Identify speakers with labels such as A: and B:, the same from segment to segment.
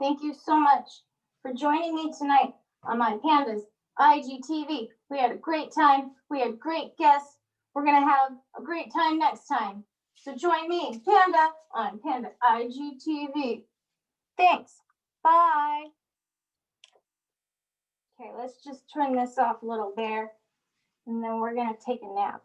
A: Thank you so much for joining me tonight on my Panda's IGTV. We had a great time. We had great guests. We're going to have a great time next time. So join me, Panda, on Panda IGTV. Thanks. Bye. Okay, let's just turn this off, little bear, and then we're going to take a nap.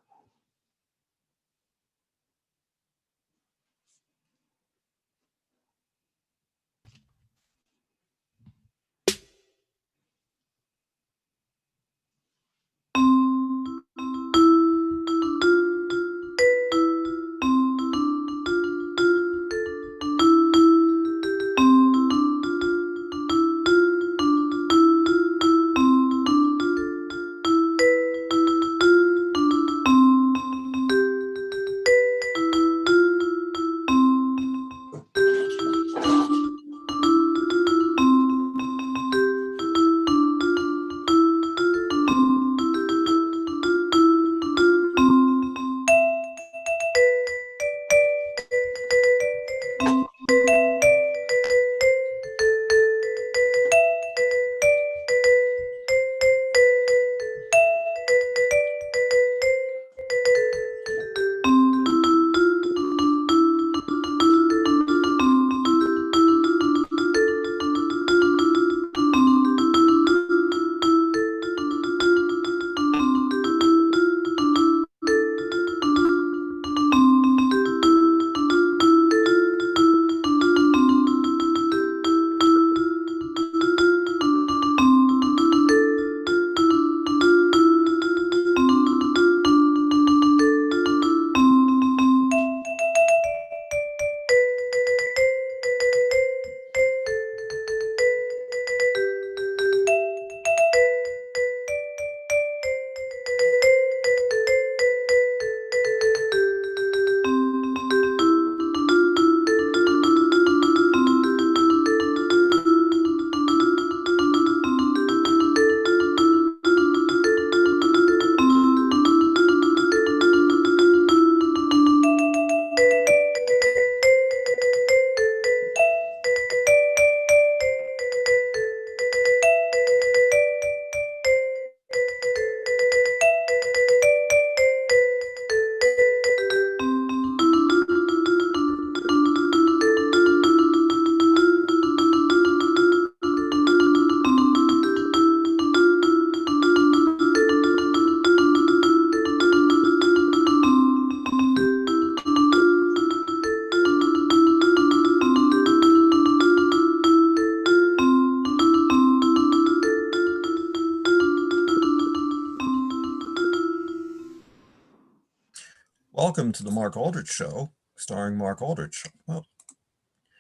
B: Welcome to the Mark Aldrich Show, starring Mark Aldrich. Well,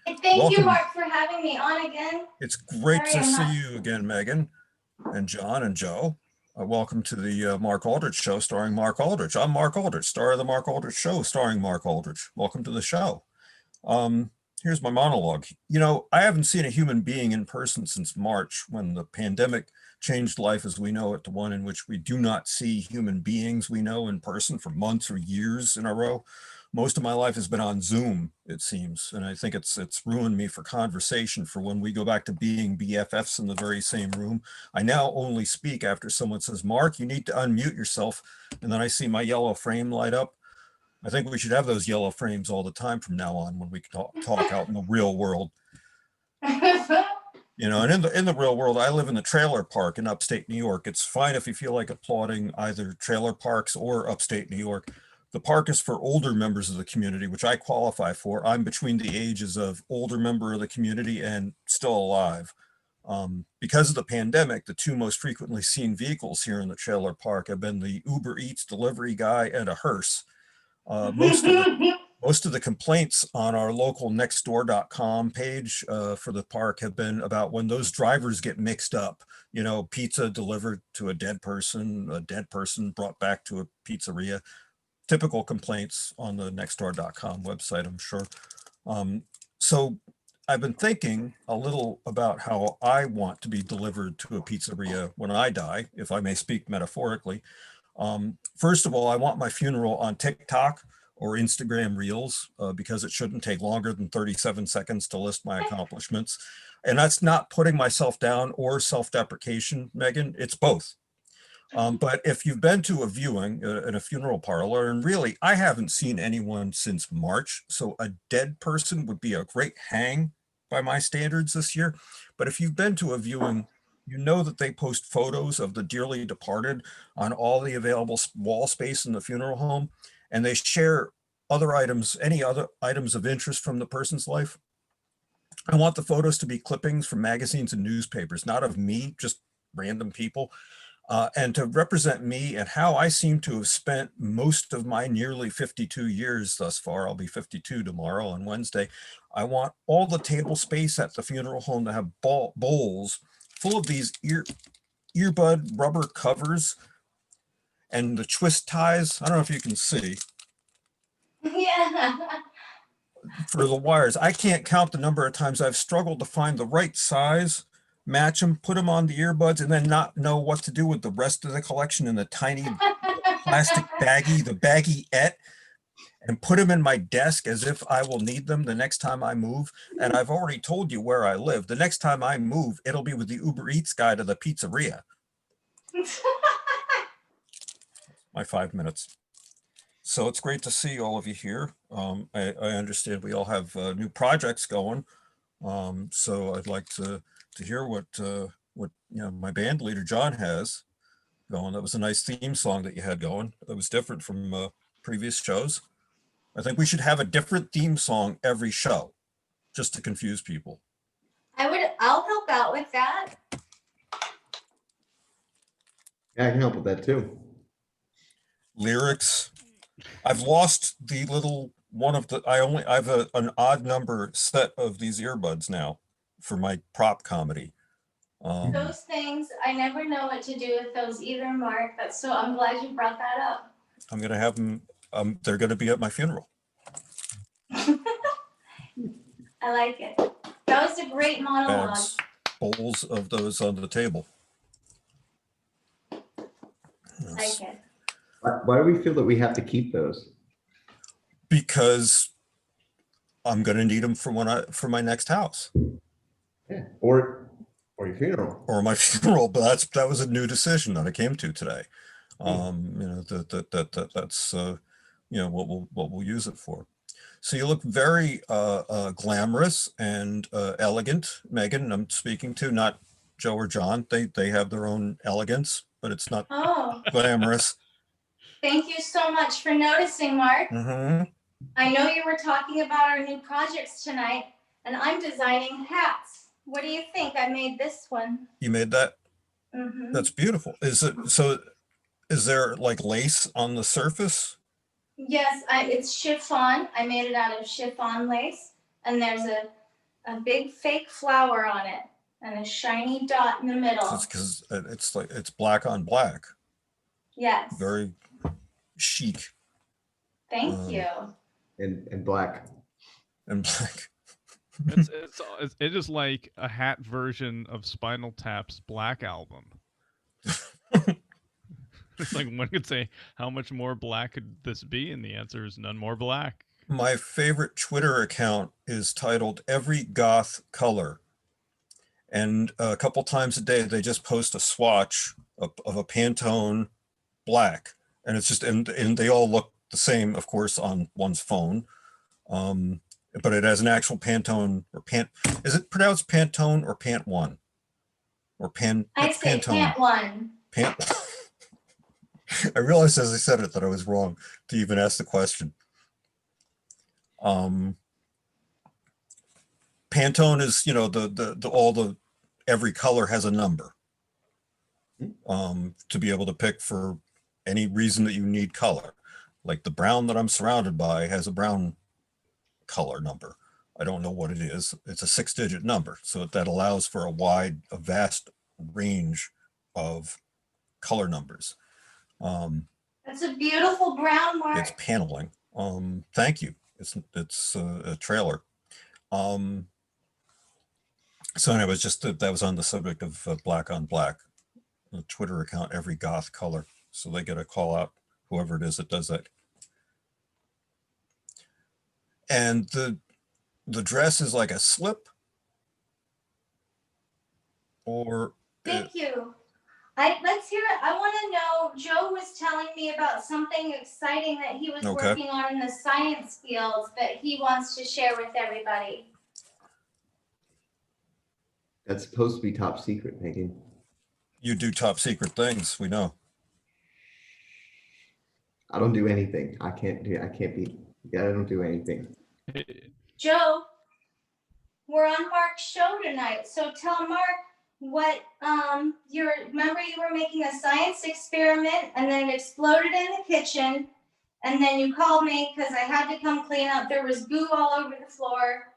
A: Thank you, Mark, for having me on again.
B: It's great to see you again, Megan, and John and Joe. Welcome to the Mark Aldrich Show, starring Mark Aldrich. I'm Mark Aldrich, star of the Mark Aldrich Show, starring Mark Aldrich. Welcome to the show. Here's my monologue. You know, I haven't seen a human being in person since March, when the pandemic changed life as we know it to one in which we do not see human beings we know in person for months or years in a row. Most of my life has been on Zoom, it seems, and I think it's ruined me for conversation for when we go back to being BFFs in the very same room. I now only speak after someone says, Mark, you need to unmute yourself, and then I see my yellow frame light up. I think we should have those yellow frames all the time from now on when we talk out in the real world. You know, and in the real world, I live in the trailer park in upstate New York. It's fine if you feel like applauding either trailer parks or upstate New York. The park is for older members of the community, which I qualify for. I'm between the ages of older member of the community and still alive. Because of the pandemic, the two most frequently seen vehicles here in the trailer park have been the Uber Eats delivery guy and a hearse. Most of the complaints on our local nextdoor.com page for the park have been about when those drivers get mixed up. You know, pizza delivered to a dead person brought back to a pizzeria. Typical complaints on the nextdoor.com website, I'm sure. So I've been thinking a little about how I want to be delivered to a pizzeria when I die, if I may speak metaphorically. First of all, I want my funeral on TikTok or Instagram Reels because it shouldn't take longer than 37 seconds to list my accomplishments. And that's not putting myself down or self-deprecation, Megan. It's both. But if you've been to a viewing in a funeral parlor, and really, I haven't seen anyone since March, so a dead person would be a great hang by my standards this year. But if you've been to a viewing, you know that they post photos of the dearly departed on all the available wall space in the funeral home, and they share other items, any other items of interest from the person's life. I want the photos to be clippings from magazines and newspapers, not of me, just random people. And to represent me and how I seem to have spent most of my nearly 52 years thus far. I'll be 52 tomorrow on Wednesday. I want all the table space at the funeral home to have bowls full of these earbud rubber covers and the twist ties. I don't know if you can see.
A: Yeah.
B: For the wires. I can't count the number of times I've struggled to find the right size, match them, put them on the earbuds, and then not know what to do with the rest of the collection in the tiny plastic baggie, the baggie-ette, and put them in my desk as if I will need them the next time I move. And I've already told you where I live. The next time I move, it'll be with the Uber Eats guy to the pizzeria. My 5 minutes. So it's great to see all of you here. I understand we all have new projects going. So I'd like to hear what my band leader John has going. That was a nice theme song that you had going. That was different from previous shows. I think we should have a different theme song every show, just to confuse people.
A: I'll help out with that.
C: Yeah, I can help with that too.
B: Lyrics. I've lost the little one of the, I have an odd number set of these earbuds now for my prop comedy.
A: Those things, I never know what to do with those either, Mark. I'm glad you brought that up.
B: I'm going to have them, they're going to be at my funeral.
A: I like it. That was a great monologue.
B: Bags, bowls of those on the table.
A: Like it.
C: Why do we feel that we have to keep those?
B: Because I'm going to need them for for my next house.
C: Yeah, or your funeral.
B: Or my funeral, but that was a new decision that I came to today. That's what we'll use it for. So you look very glamorous and elegant, Megan. I'm speaking to, not Joe or John. They have their own elegance, but it's not glamorous.
A: Thank you so much for noticing, Mark.
B: Mm-hmm.
A: I know you were talking about our new projects tonight, and I'm designing hats. What do you think? I made this one.
B: You made that?
A: Mm-hmm.
B: That's beautiful. Is there like lace on the surface?
A: Yes, it's chiffon. I made it out of chiffon lace, and there's a big fake flower on it and a shiny dot in the middle.
B: It's because it's black on black.
A: Yes.
B: Very chic.
A: Thank you.
C: And black.
B: And black.
D: It is like a hat version of Spinal Tap's Black Album. It's like one could say, how much more black could this be? And the answer is none more black.
B: My favorite Twitter account is titled Every Goth Color. And a couple times a day, they just post a swatch of a Pantone black. And it's just, and they all look the same, of course, on one's phone. But it has an actual Pantone or is it pronounced Pantone or Pant One? Or
A: I say Pant One.
B: I realized as I said it that I was wrong to even ask the question. Pantone is, every color has a number to be able to pick for any reason that you need color. Like the brown that I'm surrounded by has a brown color number. I don't know what it is. It's a 6-digit number. So that allows for a vast range of color numbers.
A: That's a beautiful brown, Mark.
B: It's paneling. Thank you. It's a trailer. So anyway, just that was on the subject of black on black. The Twitter account, Every Goth Color. So they get a call out, whoever it is that does that. And the dress is like a slip, or
A: Thank you. Let's hear it. I want to know, Joe was telling me about something exciting that he was
B: Okay.
A: working on in the science field that he wants to share with everybody.
C: That's supposed to be top secret, Megan.
B: you do top secret things, we know.
C: I don't do anything. I can't be, I don't do anything.
A: Joe, we're on Mark's show tonight, so tell Mark what remember you were making a science experiment and then it exploded in the kitchen, and then you called me because I had to come clean up. There was goo all over the floor.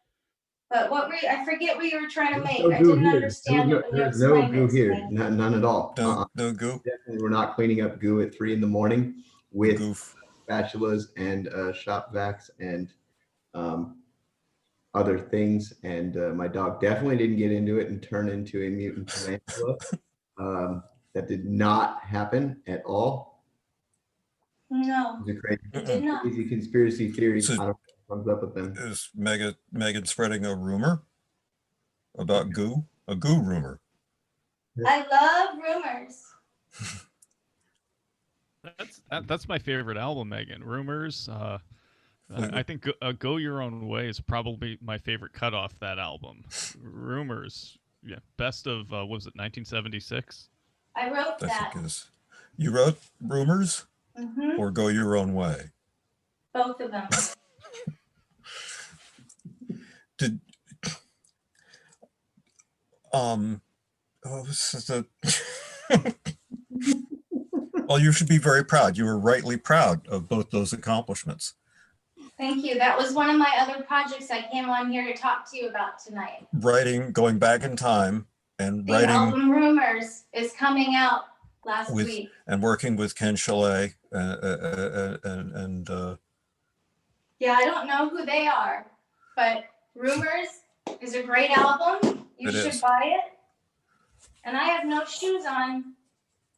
A: But I forget what you were trying to make.
C: No
A: I
C: goo
A: didn't
C: here.
A: understand it when you
C: There's no
A: explained
C: goo
A: it to
C: here.
A: me.
C: None at all.
B: No goo,
C: Definitely, we're not cleaning up goo at 3 a.m. with
B: goof.
C: spatulas and shop vacs and other things. And my dog definitely didn't get into it and turn into a mutant tarantula. That did not happen at all.
A: No,
C: It's a crazy,
A: it did not.
C: crazy conspiracy theory.
B: So-
C: I don't know what comes up with them.
B: Is Megan spreading a rumor about goo? A goo rumor.
A: I love rumors.
D: That's my favorite album, Megan. Rumors. I think Go Your Own Way is probably my favorite cut off that album. Rumors. Yeah. Best of, what was it, 1976?
A: I wrote
B: I
A: that.
B: think is. You wrote rumors
A: Mm-hmm.
B: or go your own way?
A: Both of them.
B: Did well, you should be very proud. You were rightly proud of both those accomplishments.
A: Thank you. That was one of my other projects I came on here to talk to you about tonight.
B: Writing, going back in time and
A: The
B: writing
A: album Rumors is coming out last week.
B: and working with Ken Chalet and
A: Yeah, I don't know who they are, but Rumors is a great album. You
B: It
A: should
B: is.
A: buy it. And I have no shoes on.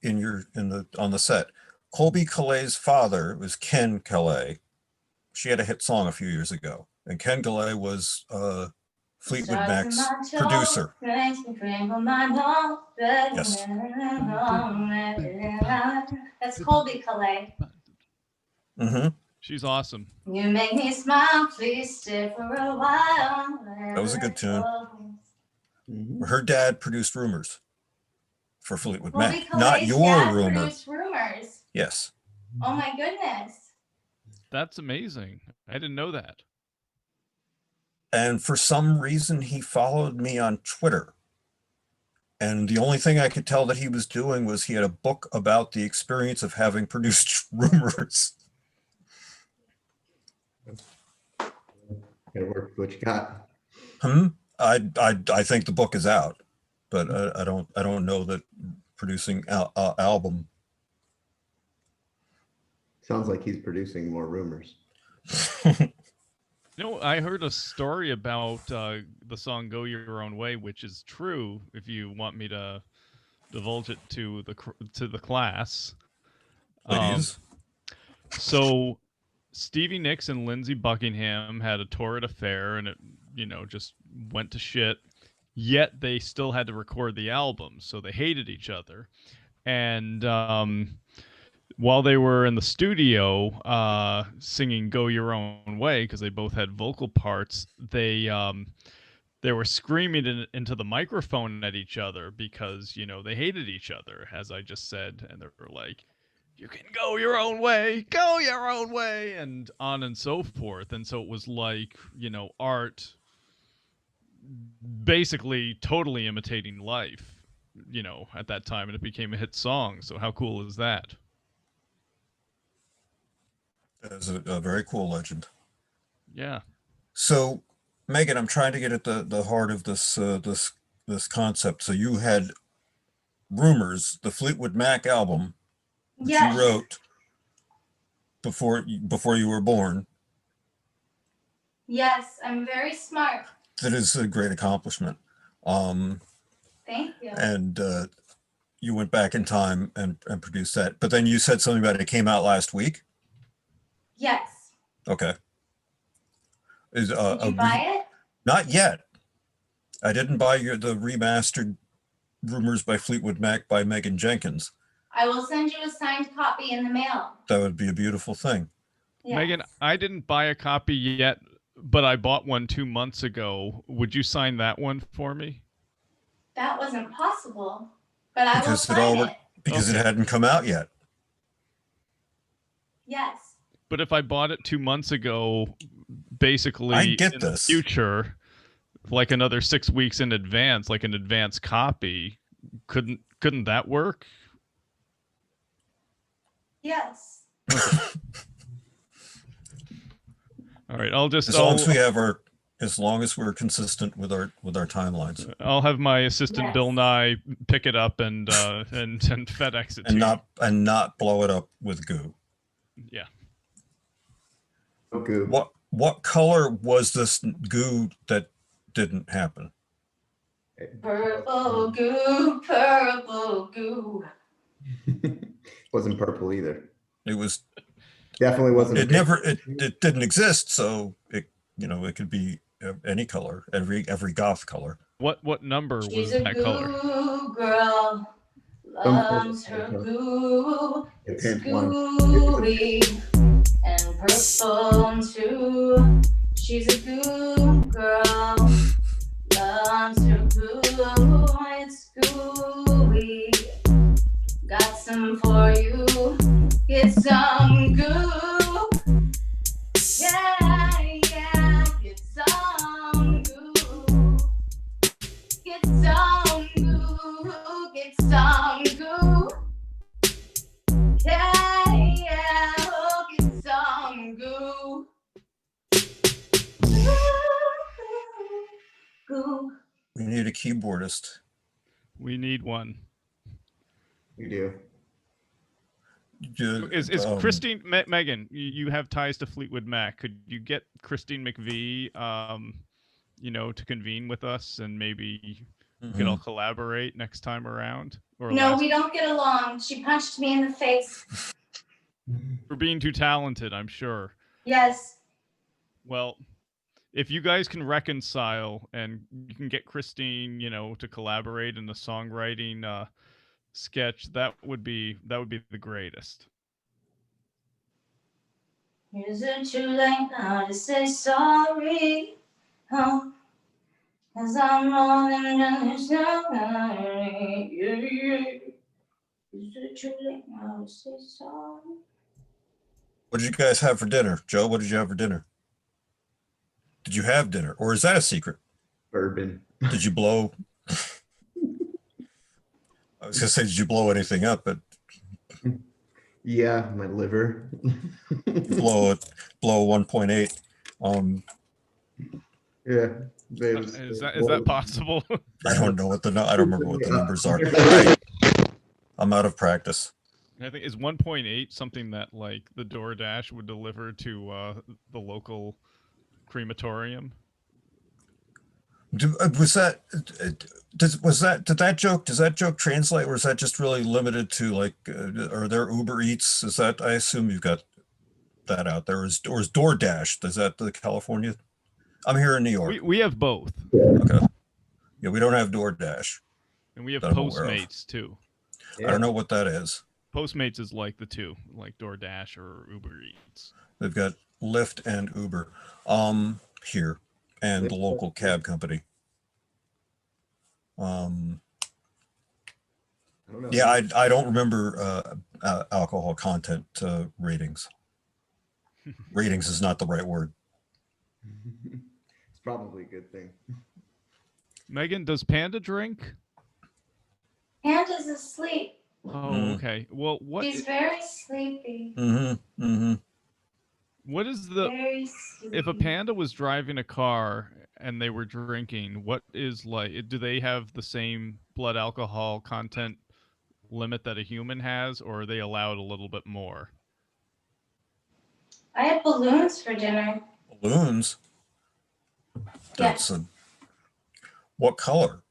B: on the set. Colby Calay's father was Ken Calais. She had a hit song a few years ago, and Ken Calais was Fleetwood Mac's producer.
A: Yes. That's Colby Calais.
B: Mm-hmm.
D: She's awesome.
A: You make me smile, please stay for a while.
B: That was a good tune.
C: Mhm.
B: Her dad produced Rumors for Fleetwood
A: Colby
B: Mac,
A: Calay's
B: not your
A: dad
B: rumor.
A: produced Rumors.
B: Yes.
A: Oh my goodness.
D: That's amazing. I didn't know that.
B: And for some reason, he followed me on Twitter. And the only thing I could tell that he was doing was he had a book about the experience of having produced Rumors.
C: Gotta work with what you got.
B: I think the book is out, but I don't know that producing album.
C: Sounds like he's producing more rumors.
D: You know, I heard a story about the song "Go Your Own Way," which is true. If you want me to divulge it to the class,
B: Please.
D: So Stevie Nicks and Lindsey Buckingham had a torrid affair, and it just went to shit. Yet they still had to record the album, so they hated each other. And while they were in the studio singing "Go Your Own Way," because they both had vocal parts, they were screaming into the microphone at each other because they hated each other, as I just said, and they were like, "You can go your own way, and on and so forth." And so it was like art basically totally imitating life at that time, and it became a hit song. So how cool is that?
B: That is a very cool legend.
D: Yeah.
B: So, Megan, I'm trying to get at the heart of this concept. So you had Rumors, the Fleetwood Mac album, which
A: Yes.
B: you wrote before you were born.
A: Yes, I'm very smart.
B: That is a great accomplishment.
A: Thank you.
B: And you went back in time and produced that. But then you said something about it came out last week.
A: Yes.
B: Okay. Is
A: Did you buy it?
B: Not yet. I didn't buy the remastered Rumors by Fleetwood Mac by Megan Jenkins.
A: I will send you a signed copy in the mail.
B: That would be a beautiful thing.
A: Yes.
D: Megan, I didn't buy a copy yet, but I bought one 2 months ago. Would you sign that one for me?
A: That wasn't possible, but I will
B: Because
A: sign it.
B: Because
D: Okay.
B: it hadn't come out yet.
A: Yes.
D: But if I bought it 2 months ago, basically
B: I get
D: in
B: this.
D: the future, like another 6 weeks in advance, like an advance copy, couldn't that work?
A: Yes.
D: All right, I'll just
B: as long as we're consistent with our timelines
D: I'll have my assistant
A: Yes.
D: Bill Nye pick it up and FedEx it to
B: and not blow it up with goo.
D: you. Yeah.
C: Oh, goo.
B: What color was this goo that didn't happen?
A: Purple goo, purple goo.
C: Wasn't purple either.
B: It was.
C: Definitely wasn't.
B: It didn't exist, so it could be any color, every goth color.
D: What number
A: She's
D: was
A: a
D: that
A: goo
D: color?
A: girl, loves her goo. It's gooey and purple too. She's a goo girl, loves her goo. It's gooey. Got some for you. Get some goo. Yeah, yeah. Get some goo. Get some goo. Get some goo. Yeah, yeah. Oh, get some goo. Goo.
B: We need a keyboardist.
D: We need one.
C: We do.
D: Is Christine Megan? You have ties to Fleetwood Mac. Could you get Christine McVie, to convene with us and maybe we could all collaborate next time around? Or
A: No, we don't get along. She punched me in the face.
D: for being too talented, I'm sure.
A: Yes.
D: Well, if you guys can reconcile and you can get Christine, to collaborate in the songwriting sketch, that would be the greatest.
A: Is it too late now to say sorry? Huh? 'Cause I'm more than just sorry. Is it too late now to say sorry?
B: What did you guys have for dinner? Joe, what did you have for dinner? Did you have dinner, or is that a secret?
C: Bourbon.
B: Did you blow? I was gonna say, did you blow anything up? But
C: Yeah, my liver.
B: blow 1.8.
C: Yeah.
D: Is that possible?
B: I don't know I don't remember what the numbers are. Right. I'm out of practice.
D: I think is 1.8 something that like the DoorDash would deliver to the local crematorium.
B: Did that joke translate, or is that just really limited to like, are there Uber Eats? Is that, I assume you've got that out there, or is DoorDash? Is that the California? I'm here in New York.
D: We have both.
B: Okay. Yeah, we don't have DoorDash.
D: And we have
B: that I'm aware of.
D: Postmates too.
B: I don't know what that is.
D: Postmates is like the two, like DoorDash or Uber Eats.
B: They've got Lyft and Uber here, and the local cab company.
C: I don't know.
B: Yeah, I don't remember alcohol content ratings. Ratings is not the right word.
C: It's probably a good thing.
D: Megan, does Panda drink?
A: Panda's asleep.
D: Oh, okay. Well,
A: He's very sleepy.
D: What is
A: Very sleepy.
D: if a panda was driving a car and they were drinking, what is do they have the same blood alcohol content limit that a human has, or are they allowed a little bit more?
A: I had balloons for dinner.
B: Balloons? That's what color?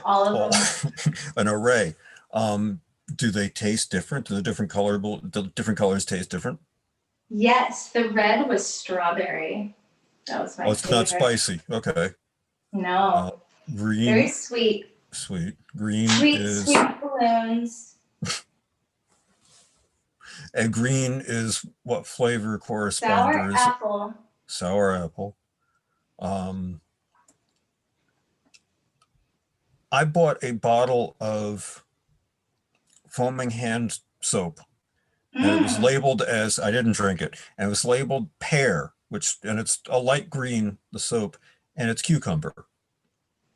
A: All of them.
B: An array. Do they taste different? Do the different colors taste different?
A: Yes, the red was strawberry. That was my
B: Oh, it's not
A: favorite.
B: spicy. Okay.
A: No,
B: Green,
A: very sweet.
B: sweet. Green
A: Sweet,
B: is,
A: sweet balloons.
B: and green is what flavor
A: Sour
B: corresponders?
A: apple.
B: Sour apple. I bought a bottle of foaming hand soap, and it was labeled as, I didn't drink it, and it was labeled pear, and it's a light green, the soap, and it's cucumber.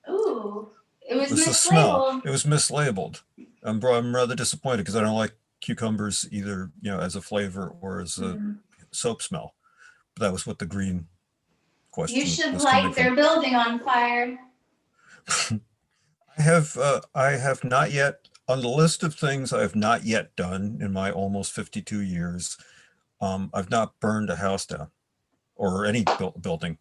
A: Ooh, it was
B: It was the smell.
A: mislabeled.
B: It was mislabeled. I'm rather disappointed because I don't like cucumbers either, as a flavor or as a soap smell. But that was what the green question
A: You should
B: was coming
A: light their
B: from.
A: building on fire.
B: I have not yet, on the list of things I have not yet done in my almost 52 years, I've not burned a house down or any building.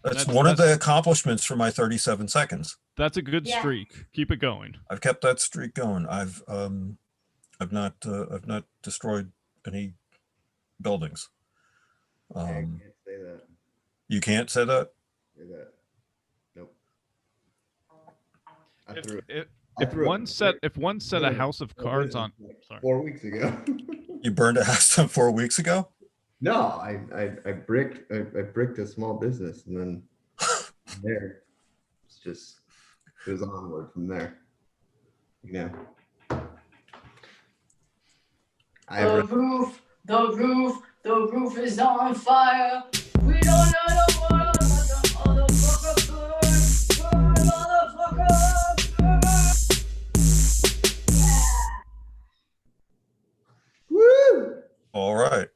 B: That's one of the accomplishments for my 37 seconds.
D: That's a good
A: Yeah.
D: streak. Keep it going.
B: I've kept that streak going. I've not destroyed any buildings.
C: I can't say that.
B: You can't say that?
C: Say that. Nope.
D: If one set a house of cards on, sorry.
C: 4 weeks ago.
B: You burned a house down 4 weeks ago?
C: No, I bricked a small business, and then from there it was onward from there.
A: The roof is on fire. We don't know the water, but the motherfucker burn, motherfucker burn. Yeah.
C: Woo!
B: All right.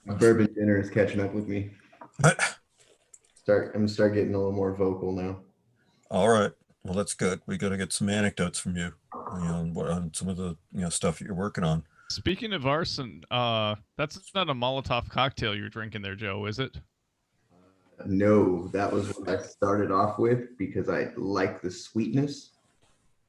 C: My bourbon dinner is catching up with me. I'm gonna start getting a little more vocal now.
B: All right. Well, that's good. We got to get some anecdotes from you, on some of the stuff you're working on.
D: Speaking of arson, that's not a Molotov cocktail you're drinking there, Joe, is it?
C: No, that was what I started off with because I like the sweetness.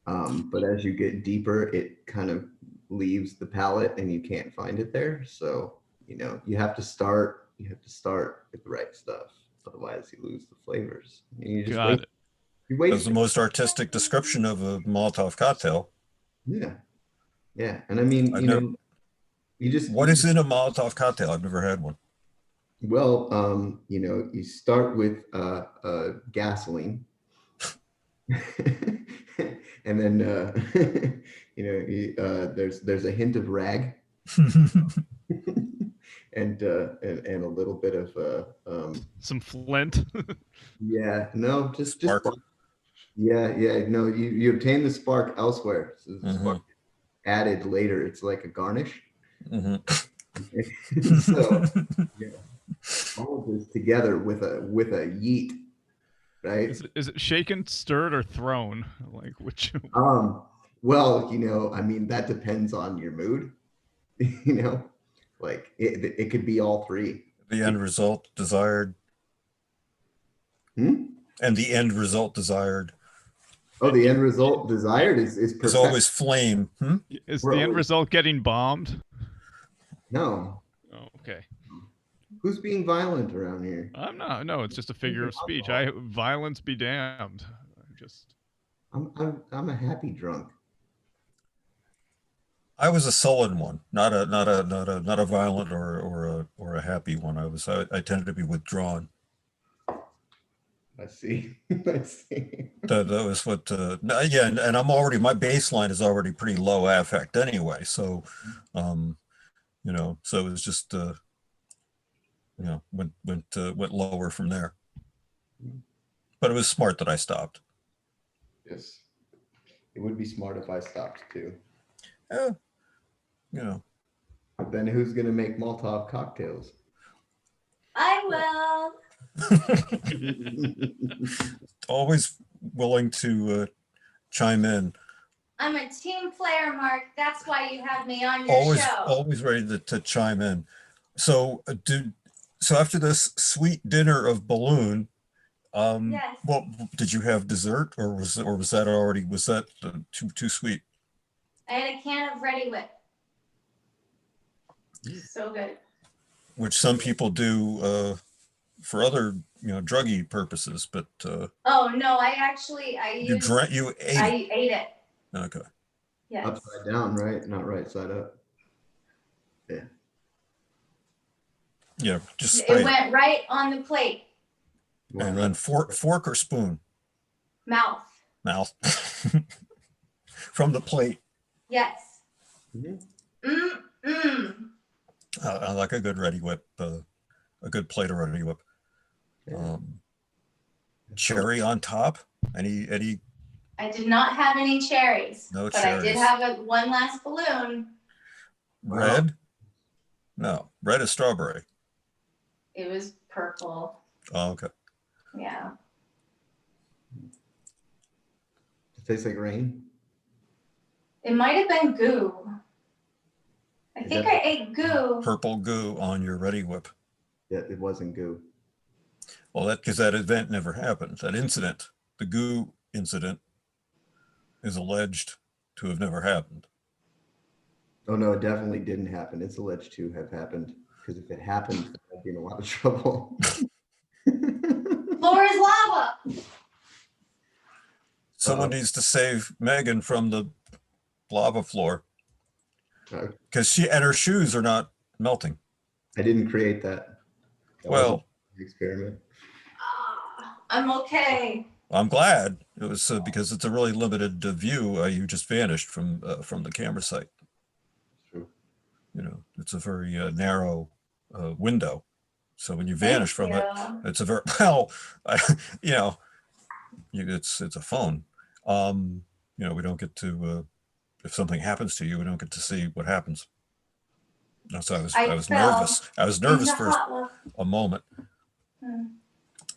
C: But as you get deeper, it kind of leaves the palate and you can't find it there. So, you have to start with the right stuff. Otherwise you lose the flavors. You just
D: Got it.
B: That's the most artistic description of a Molotov cocktail.
C: Yeah. Yeah. And I mean,
B: What is in a Molotov cocktail? I've never had one.
C: Well, you start with gasoline, and then there's a hint of rag, and a little bit of
D: some flint.
C: Yeah, no, just
B: Spark.
C: Yeah, no, you obtain the spark elsewhere. So the spark is added later. It's like a garnish. So all of this together with a yeet, right?
D: Is it shaken, stirred, or thrown? Like which?
C: Well, I mean, that depends on your mood. Like it could be all three.
B: The end result desired. And the end result desired.
C: Oh, the end result desired is perfect.
B: It's always flame.
D: Is the end result getting bombed?
C: No.
D: Oh, okay.
C: Who's being violent around here?
D: I'm not. No, it's just a figure of speech. Violence be damned.
C: I'm a happy drunk.
B: I was a sullen one, not a violent or a happy one. I tended to be withdrawn.
C: I see. I see.
B: That was what. Yeah, and my baseline is already pretty low affect anyway. So, so it was just, went lower from there. But it was smart that I stopped.
C: Yes, it would be smart if I stopped too.
B: Yeah,
C: But then who's gonna make Molotov cocktails?
A: I will.
B: Always willing to chime in.
A: I'm a team player, Mark. That's why you have me on your show.
B: Always ready to chime in. So, so after this sweet dinner of balloon,
A: Yes.
B: well, did you have dessert, or was that too sweet?
A: I had a can of Ready Whip. So good.
B: which some people do for other, druggy purposes, but
A: Oh, no, I
B: you ate
A: I
B: it.
A: ate it.
B: Okay.
A: Yes.
C: Upside down, right? Not right side up. Yeah.
B: Yeah, just
A: It
B: spray it.
A: went right on the plate.
B: And then fork or spoon?
A: Mouth.
B: Mouth. From the plate.
A: Yes.
C: Mhm.
B: I like a good Ready Whip, a good plate of Ready Whip.
C: Yeah.
B: Cherry on top. Any
A: I did not have any cherries,
B: No
A: but I did
B: cherries.
A: have one last balloon.
B: red? No, red is strawberry.
A: It was purple.
B: Oh, okay.
A: Yeah.
C: It tastes like rain.
A: It might have been goo. I
C: Is
A: think
C: that-
A: I ate goo.
B: Purple goo on your Ready Whip.
C: Yeah, it wasn't goo.
B: Well, because that event never happened. That incident, the goo incident, is alleged to have never happened.
C: Oh no, it definitely didn't happen. It's alleged to have happened. Because if it happened, I'd be in a lot of trouble.
A: Floor is lava.
B: Someone needs to save Megan from the lava floor because her shoes are not melting.
C: I didn't create that. That
B: Well,
C: wasn't an experiment.
A: I'm okay.
B: I'm glad it was because it's a really limited view. You just vanished from the camera site.
C: True.
B: It's a very narrow window. So when you vanish from it,
A: you.
B: it's a very well, it's a phone. We don't get to if something happens to you, we don't get to see what happens. So I was
A: fell
B: nervous. I was nervous
A: into
B: for
A: hot lava.
B: a moment.
A: Hmm.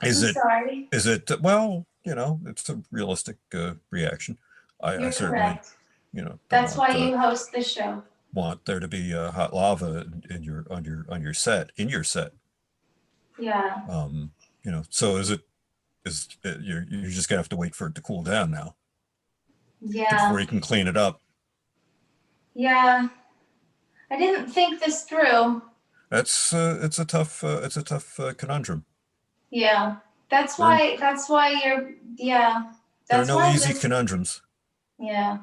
B: Is
A: I'm
B: it?
A: sorry.
B: Is it? Well, it's a realistic reaction. I
A: You're
B: certainly,
A: correct.
B: don't
A: That's
B: want,
A: why you host the show.
B: want there to be hot lava in your set.
A: Yeah.
B: So you're just gonna have to wait for it to cool down now
A: Yeah.
B: before you can clean it up.
A: Yeah. I didn't think this through.
B: It's a tough conundrum.
A: Yeah. That's why you're, yeah.
B: There are
A: That's
B: no
A: why
B: easy
A: this-
B: conundrums.
A: Yeah.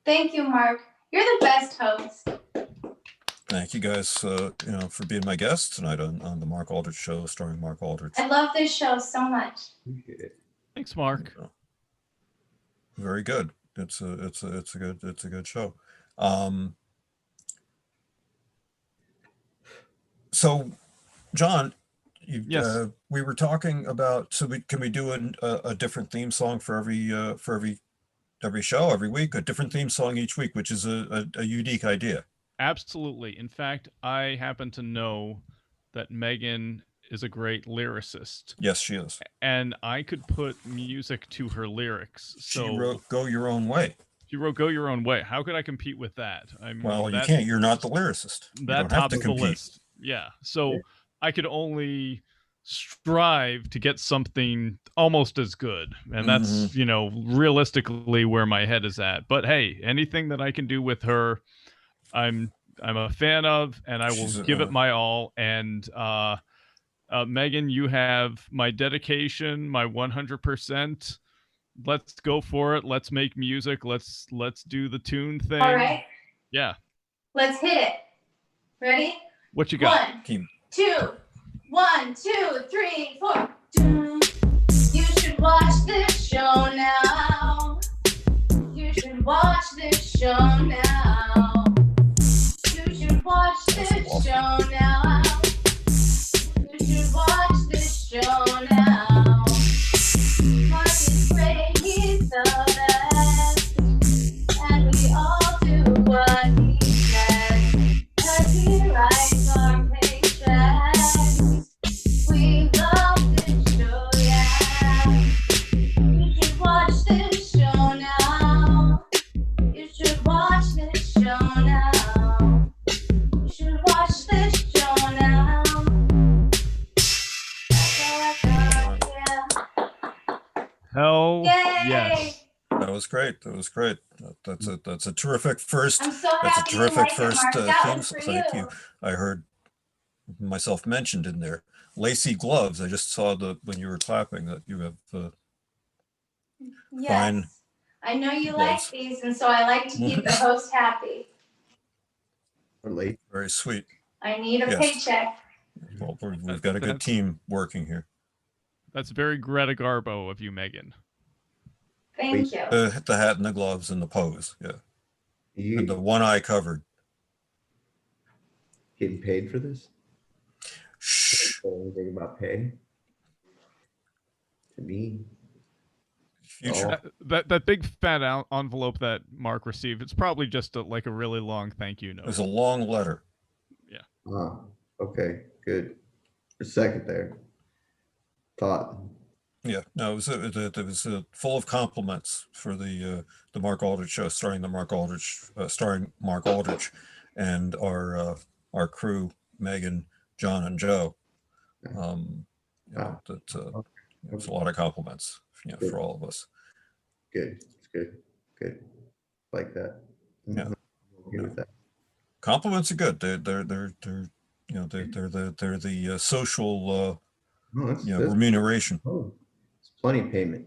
A: Thank you, Mark. You're the best host.
B: Thank you guys, for being my guests tonight on the Mark Aldrich Show, starring Mark Aldrich.
A: I love this show so much.
C: Appreciate it.
D: Thanks, Mark.
B: Very good. It's a good show. So, John,
D: Yes.
B: we were talking about. So can we do a different theme song for every show every week? A different theme song each week, which is a unique idea.
D: Absolutely. In fact, I happen to know that Megan is a great lyricist.
B: Yes, she is.
D: And I could put music to her lyrics.
B: She
D: So
B: wrote "Go Your Own Way."
D: she wrote "Go Your Own Way." How could I compete with that? I mean,
B: Well, you can't. You're not the lyricist. You
D: That
B: don't have
D: tops
B: to
D: the
B: compete.
D: list. Yeah. So I could only strive to get something almost as good. And that's, realistically where my head is at. But hey, anything that I can do with her, I'm a fan of, and I will give it my all. And Megan, you have my dedication, my 100%. Let's go for it. Let's make music. Let's do the tune thing.
A: All right.
D: Yeah.
A: Let's hit it. Ready?
D: What you got?
A: 1, 2, 1, 2, 3, 4. You should watch this show now. You should watch this show now. You should watch this show now. You should watch this show now. Mark is great, he's the best. And we all do what he says. 'Cause he writes our paychecks. We love this show, yeah. You should watch this show now. You should watch this show now. You should watch this show now. That's all I got, yeah.
D: Hell
A: Yay!
D: yes.
B: That was great. That's a terrific first.
A: I'm so
B: That's a
A: happy you
B: terrific
A: like it,
B: first
A: Mark. That
B: theme.
A: was for
B: Thank
A: you.
B: you. I heard myself mentioned in there. Lacy gloves. I just saw when you were clapping that you have fine
A: Yes. I know you
B: gloves.
A: like these, and so I like to keep the host happy.
C: Or late.
B: Very sweet.
A: I need a
B: Yes.
A: paycheck.
B: Well, we've got a good team working here.
D: That's very Greta Garbo of you, Megan.
A: Thank you.
B: The hat and the gloves and the pose, yeah, and the
C: You
B: one eye covered.
C: getting paid for this?
B: Shh.
C: Say anything about pay? To me,
B: Future.
D: That big fat envelope that Mark received, it's probably just like a really long thank you
B: It
D: note.
B: was a long letter.
C: oh, okay, good. For a second there, thought.
B: Yeah, no, it was full of compliments for the Mark Aldrich show, starring Mark Aldrich, and our crew, Megan, John, and Joe.
C: Wow.
B: That it was a lot of compliments,
C: Good.
B: for all of us.
C: Good. It's good. Like that.
B: Yeah.
C: I'm okay with that.
B: Compliments are good. They're the social
C: No, that's
B: remuneration.
C: oh, it's plenty of payment.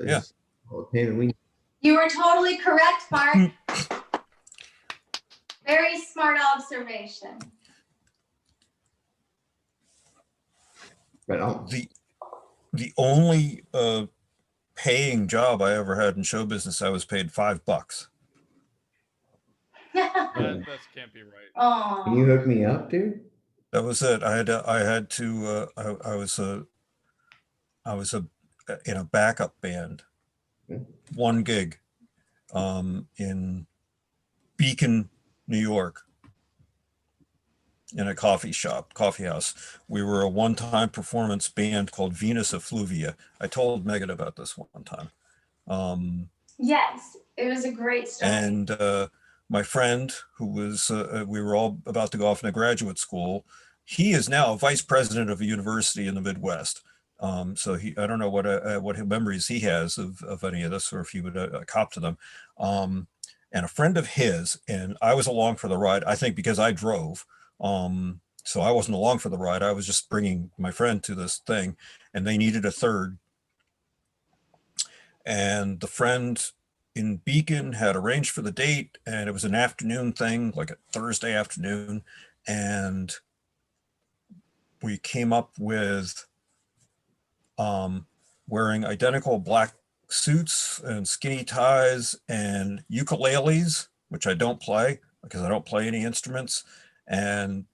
B: Yeah.
C: It's all the payment we need.
A: You were totally correct, Mark. Very smart observation.
C: Right on.
B: The only paying job I ever had in show business, I was paid $5.
D: That can't be right.
C: Can you
A: Oh,
C: hook me up, dude?
B: That was it. I had to. I was in a backup band, one gig, in Beacon, New York, in a coffee house. We were a one-time performance band called Venus Effluvia. I told Megan about this one time.
A: yes, it was a great story.
B: And my friend, who was, we were all about to go off into graduate school, he is now a vice president of a university in the Midwest. So I don't know what memories he has of any of this, or if he would cop to them. And a friend of his, and I was along for the ride, I think because I drove. So I wasn't along for the ride. I was just bringing my friend to this thing, and they needed a third. And the friend in Beacon had arranged for the date, and it was an afternoon thing, like a Thursday afternoon. And we came up with wearing identical black suits and skinny ties and ukuleles, which I don't play because I don't play any instruments. And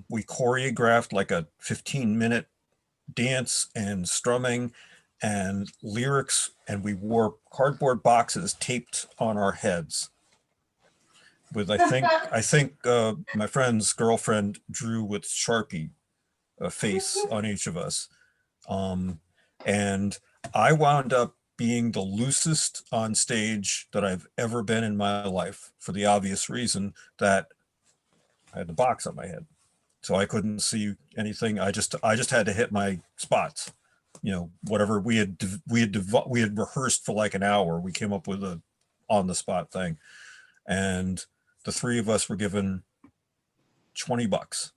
B: we choreographed like a 15-minute dance and strumming and lyrics, and we wore cardboard boxes taped on our heads with I think my friend's girlfriend drew with Sharpie a face on each of us. And I wound up being the loosest on stage that I've ever been in my life, for the obvious reason that I had the box on my head, so I couldn't see anything. I just had to hit my spots, whatever we had rehearsed for like an hour. We came up with a on the spot thing, and the three of us were given $20.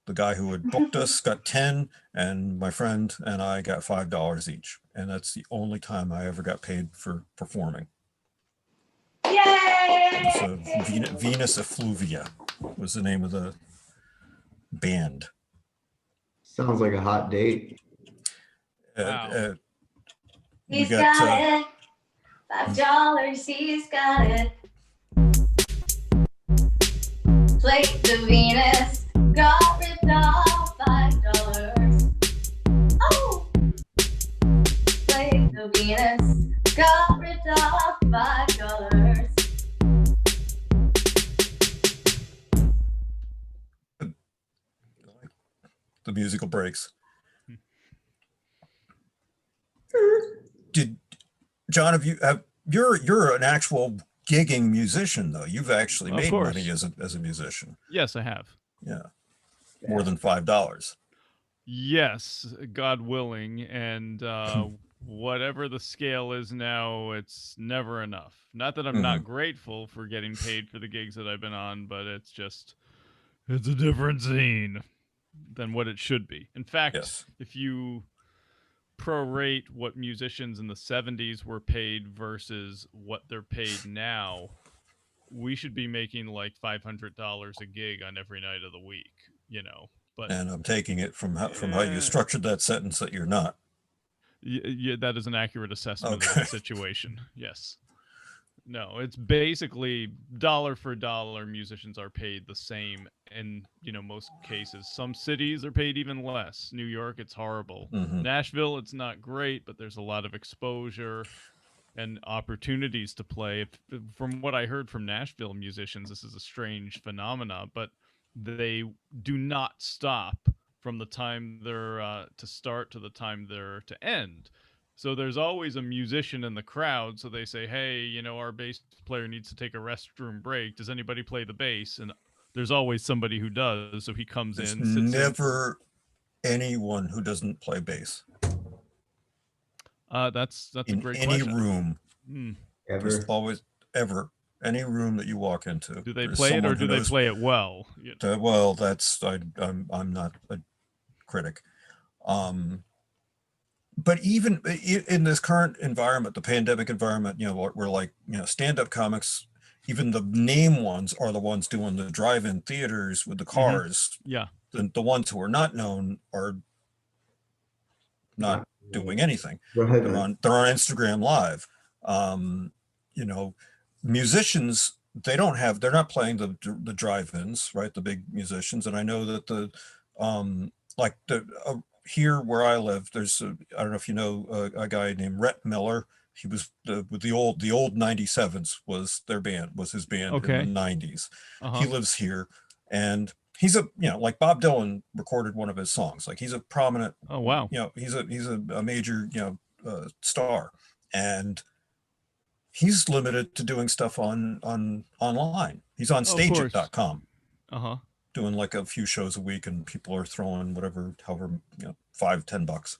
B: The guy who had booked us got 10, and my friend and I got $5 each. And that's the only time I ever got paid for performing.
A: Yay!
B: So Venus Effluvia was the name of the band.
C: Sounds like a hot date.
D: Wow.
A: He's got it. $5, he's got it. Played the Venus, got ripped off $5. Oh! Played the Venus, got ripped off $5.
B: The musical breaks. John, you're an actual gigging musician, though. You've actually made money as a musician.
D: Yes, I have.
B: Yeah. More than $5.
D: Yes, God willing, and whatever the scale is now, it's never enough. Not that I'm not grateful for getting paid for the gigs that I've been on, but it's just It's a different scene than what it should be. In fact,
B: Yes.
D: if you prorate what musicians in the 70s were paid versus what they're paid now, we should be making like $500 a gig on every night of the week, you know. But
B: And I'm taking it from how you structured that sentence that you're not.
D: yeah, that is an accurate assessment of
B: Okay.
D: the situation. Yes. No, it's basically dollar for dollar. Musicians are paid the same in, you know, most cases. Some cities are paid even less. New York, it's horrible.
B: Mhm.
D: Nashville, it's not great, but there's a lot of exposure and opportunities to play. From what I heard from Nashville musicians, this is a strange phenomena, but they do not stop from the time they're to start to the time they're to end. So there's always a musician in the crowd. So they say, "Hey, you know, our bass player needs to take a restroom break. Does anybody play the bass?" And there's always somebody who does. So he comes
B: There's
D: in, sits in for.
B: never anyone who doesn't play bass
D: That's a
B: in
D: great
B: any
D: question.
B: room.
D: Hmm.
B: There's
C: Ever.
B: always ever any room that you walk into.
D: Do they
B: There's
D: play it or
B: someone
D: do
B: who
D: they
B: knows.
D: play it well?
B: Well, that's I'm not a critic. But even in this current environment, the pandemic environment, you know, we're like, you know, stand-up comics, even the name ones are the ones doing the drive-in theaters with the cars.
D: Yeah.
B: The ones who are not known are not doing anything.
C: Right.
B: They're on Instagram Live. You know, musicians, they're not playing the drive-ins, right? The big musicians. And I know that like here where I live, there's I don't know if you know a guy named Rhett Miller. He was with the old 97s was his band in
D: Okay.
B: the 90s.
D: Uh-huh.
B: He lives here, and he's like Bob Dylan recorded one of his songs. Like he's a prominent,
D: Oh, wow.
B: you know, he's a major, you know, star, and he's limited to doing stuff on online. He's on
D: Oh, of course.
B: stageit.com
D: Uh-huh.
B: doing like a few shows a week, and people are throwing however, you know, $5-10.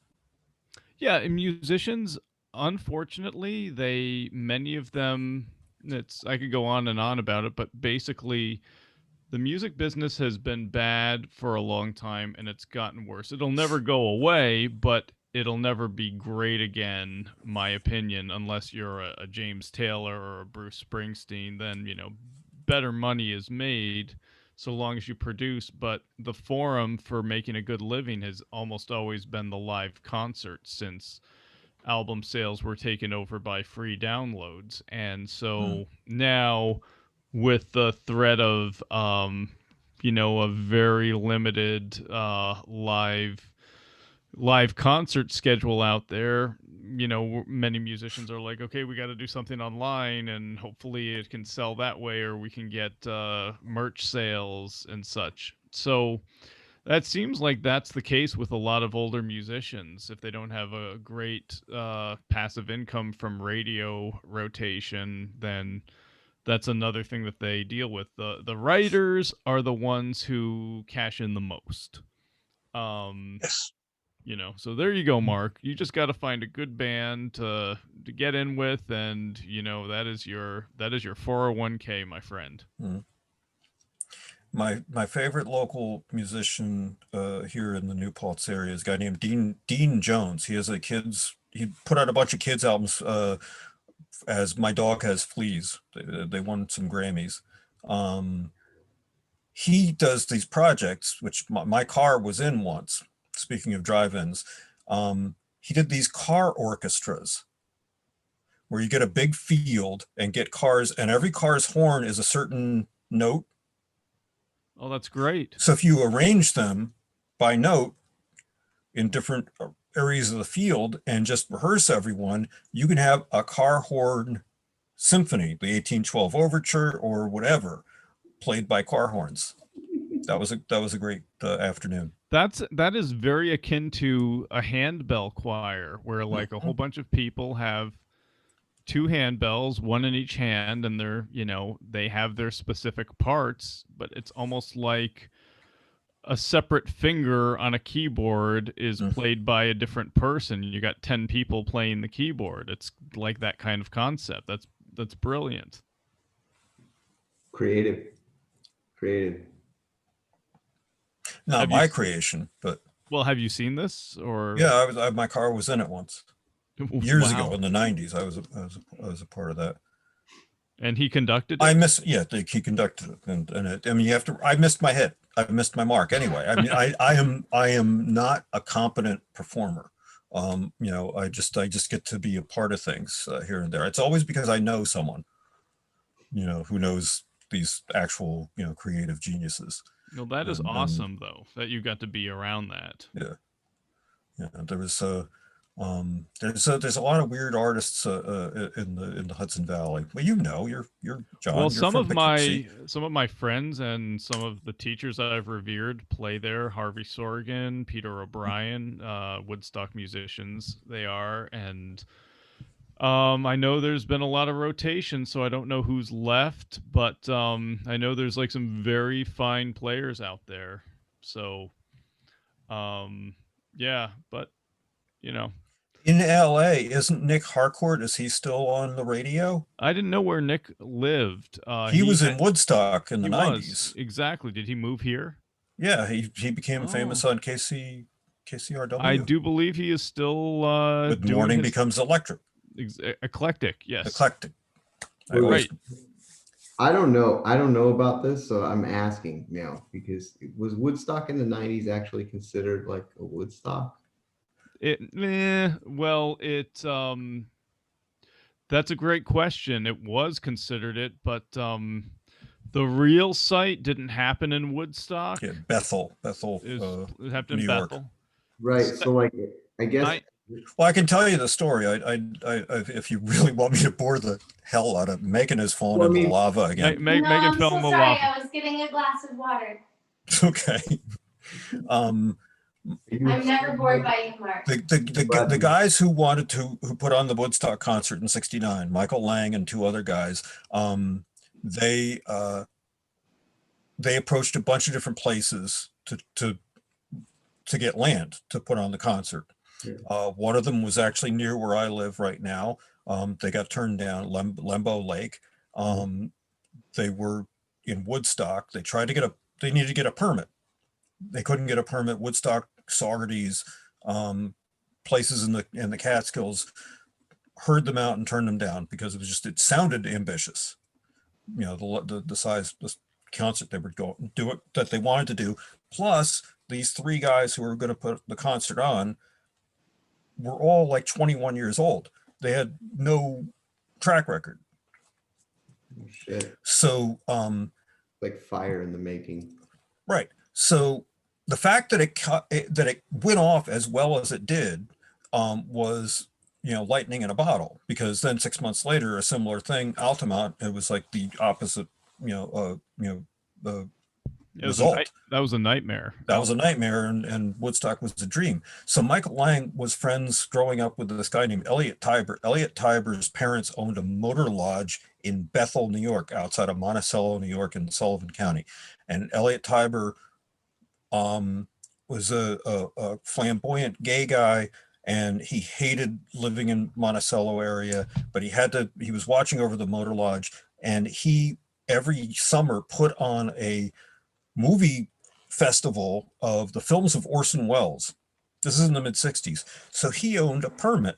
D: Yeah, and musicians, unfortunately, many of them, I could go on and on about it, but basically the music business has been bad for a long time and it's gotten worse. It'll never go away, but it'll never be great again, my opinion, unless you're a James Taylor or a Bruce Springsteen. Then, you know, better money is made so long as you produce. But the forum for making a good living has almost always been the live concerts, since album sales were taken over by free downloads. And so now, with the threat of you know, a very limited live concert schedule out there, you know, many musicians are like, okay, we got to do something online, and hopefully it can sell that way, or we can get merch sales and such. So that seems like that's the case with a lot of older musicians. If they don't have a great passive income from radio rotation, then that's another thing that they deal with. The writers are the ones who cash in the most.
B: Yes.
D: You know, so there you go, Mark. You just got to find a good band to get in with, and you know, that is your 401k, my friend.
B: My favorite local musician here in the New Paltz area is a guy named Dean Jones. He put out a bunch of kids albums as My Dog Has Fleas. They won some Grammys. He does these projects, which my car was in once. Speaking of drive-ins, he did these car orchestras where you get a big field and get cars, and every car's horn is a certain note.
D: Oh, that's great.
B: So if you arrange them by note in different areas of the field and just rehearse everyone, you can have a car horn symphony, the 1812 overture or whatever, played by car horns. That was a great afternoon.
D: That is very akin to a handbell choir, where like a whole bunch of people have two handbells, one in each hand, and they're, you know, they have their specific parts, but it's almost like a separate finger on a keyboard is played by a different person. You got 10 people playing the keyboard. It's like that kind of concept. That's brilliant.
C: Creative.
B: Not
D: Have you
B: my
D: s-
B: creation, but
D: Well, have you seen this or?
B: yeah, my car was in it once years ago
D: Wow.
B: in the '90s. I was a part of that.
D: And he conducted
B: I
D: it?
B: miss, yeah, he conducted it, and I mean, you have to. I missed my hit. I missed my mark anyway. I mean, I am not a competent performer. You know, I just get to be a part of things here and there. It's always because I know someone, you know, who knows these actual, you know, creative geniuses.
D: Well, that is
B: And
D: awesome, though, that you got to be around that.
B: yeah, yeah. There's a lot of weird artists in the Hudson Valley. Well, you know, you're
D: Well,
B: John. You're from Poughkeepsie.
D: some of my friends and some of the teachers I've revered play there. Harvey Sorgan, Peter O'Brien, Woodstock musicians they are, and I know there's been a lot of rotation, so I don't know who's left, but I know there's like some very fine players out there. So, yeah, but you know,
B: In LA, isn't Nick Harcourt? Is he still on the radio?
D: I didn't know where Nick lived.
B: He was in Woodstock in
D: He
B: the
D: was
B: 90s.
D: exactly. Did he move here?
B: Yeah, he became famous
D: Oh,
B: on
D: I
B: KCRW
D: do believe he is still
B: with
D: doing
B: Morning
D: his
B: Becomes Electric,
D: eclectic. Yes,
B: eclectic. I
C: Wait,
B: always
D: right.
C: I don't know. I don't know about this, so I'm asking now because was Woodstock in the 90s actually considered like a Woodstock?
D: Well, that's a great question. It was considered it, but the real site didn't happen in Woodstock.
B: yeah, Bethel,
D: It happened
B: New
D: in
B: York.
D: Bethel.
C: Right. So like I guess
D: Night.
B: Well, I can tell you the story. If you really want me to bore the hell out of Megan has fallen
C: well, I
B: into the
C: mean,
B: lava again.
A: No,
D: Megan
A: I'm
D: fell
A: so
D: in the
A: sorry.
D: lava.
A: I was getting a glass of water.
B: Okay. Um,
A: I'm never bored by you, Mark.
B: the guys who who put on the Woodstock concert in '69, Michael Lang and two other guys, they approached a bunch of different places to get land to put on the concert.
C: Yeah.
B: One of them was actually near where I live right now. They got turned down, Lembo Lake. They were in Woodstock. They needed to get a permit. They couldn't get a permit. Woodstock, Saugerties, places in the Catskills heard them out and turned them down because it sounded ambitious. You know, the size, the concert they were going do it that they wanted to do. Plus, these three guys who were going to put the concert on were all like 21 years old. They had no track record.
C: shit,
B: So,
C: like fire in the making.
B: right. So the fact that it went off as well as it did was, you know, lightning in a bottle, because then 6 months later, a similar thing, Altamont, it was like the opposite, the result.
D: That was a nightmare.
B: That was a nightmare, and Woodstock was a dream. So Michael Lang was friends growing up with this guy named Elliot Tiber. Elliot Tiber's parents owned a motor lodge in Bethel, New York, outside of Monticello, New York, in Sullivan County. And Elliot Tiber was a flamboyant gay guy, and he hated living in Monticello area, but he was watching over the motor lodge, and he every summer put on a movie festival of the films of Orson Welles. This is in the mid 60s. So he owned a permit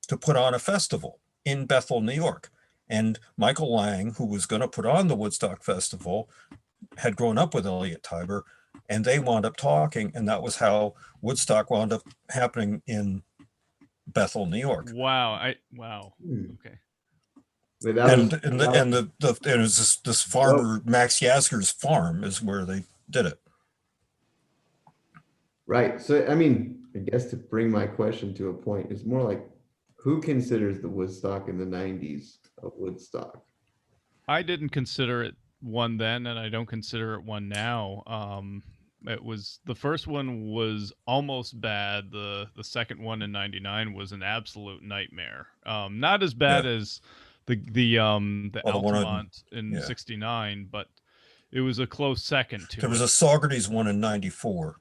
B: to put on a festival in Bethel, New York. And Michael Lang, who was going to put on the Woodstock Festival, had grown up with Elliot Tiber, and they wound up talking. And that was how Woodstock wound up happening in Bethel, New York.
D: Wow.
C: Hmm.
D: Okay.
C: Wait, that was-
B: And it was this farmer, Max Yasgur's farm, is where they did it.
C: Right. So, I mean, I guess to bring my question to a point, it's more like who considers the Woodstock in the 90s a Woodstock?
D: I didn't consider it one then, and I don't consider it one now. It was the first one was almost bad. The second one in '99 was an absolute nightmare. Not as bad as the
B: one
D: Altamont in '69, but it was a close second to it.
B: There was a Saugerties one in '94.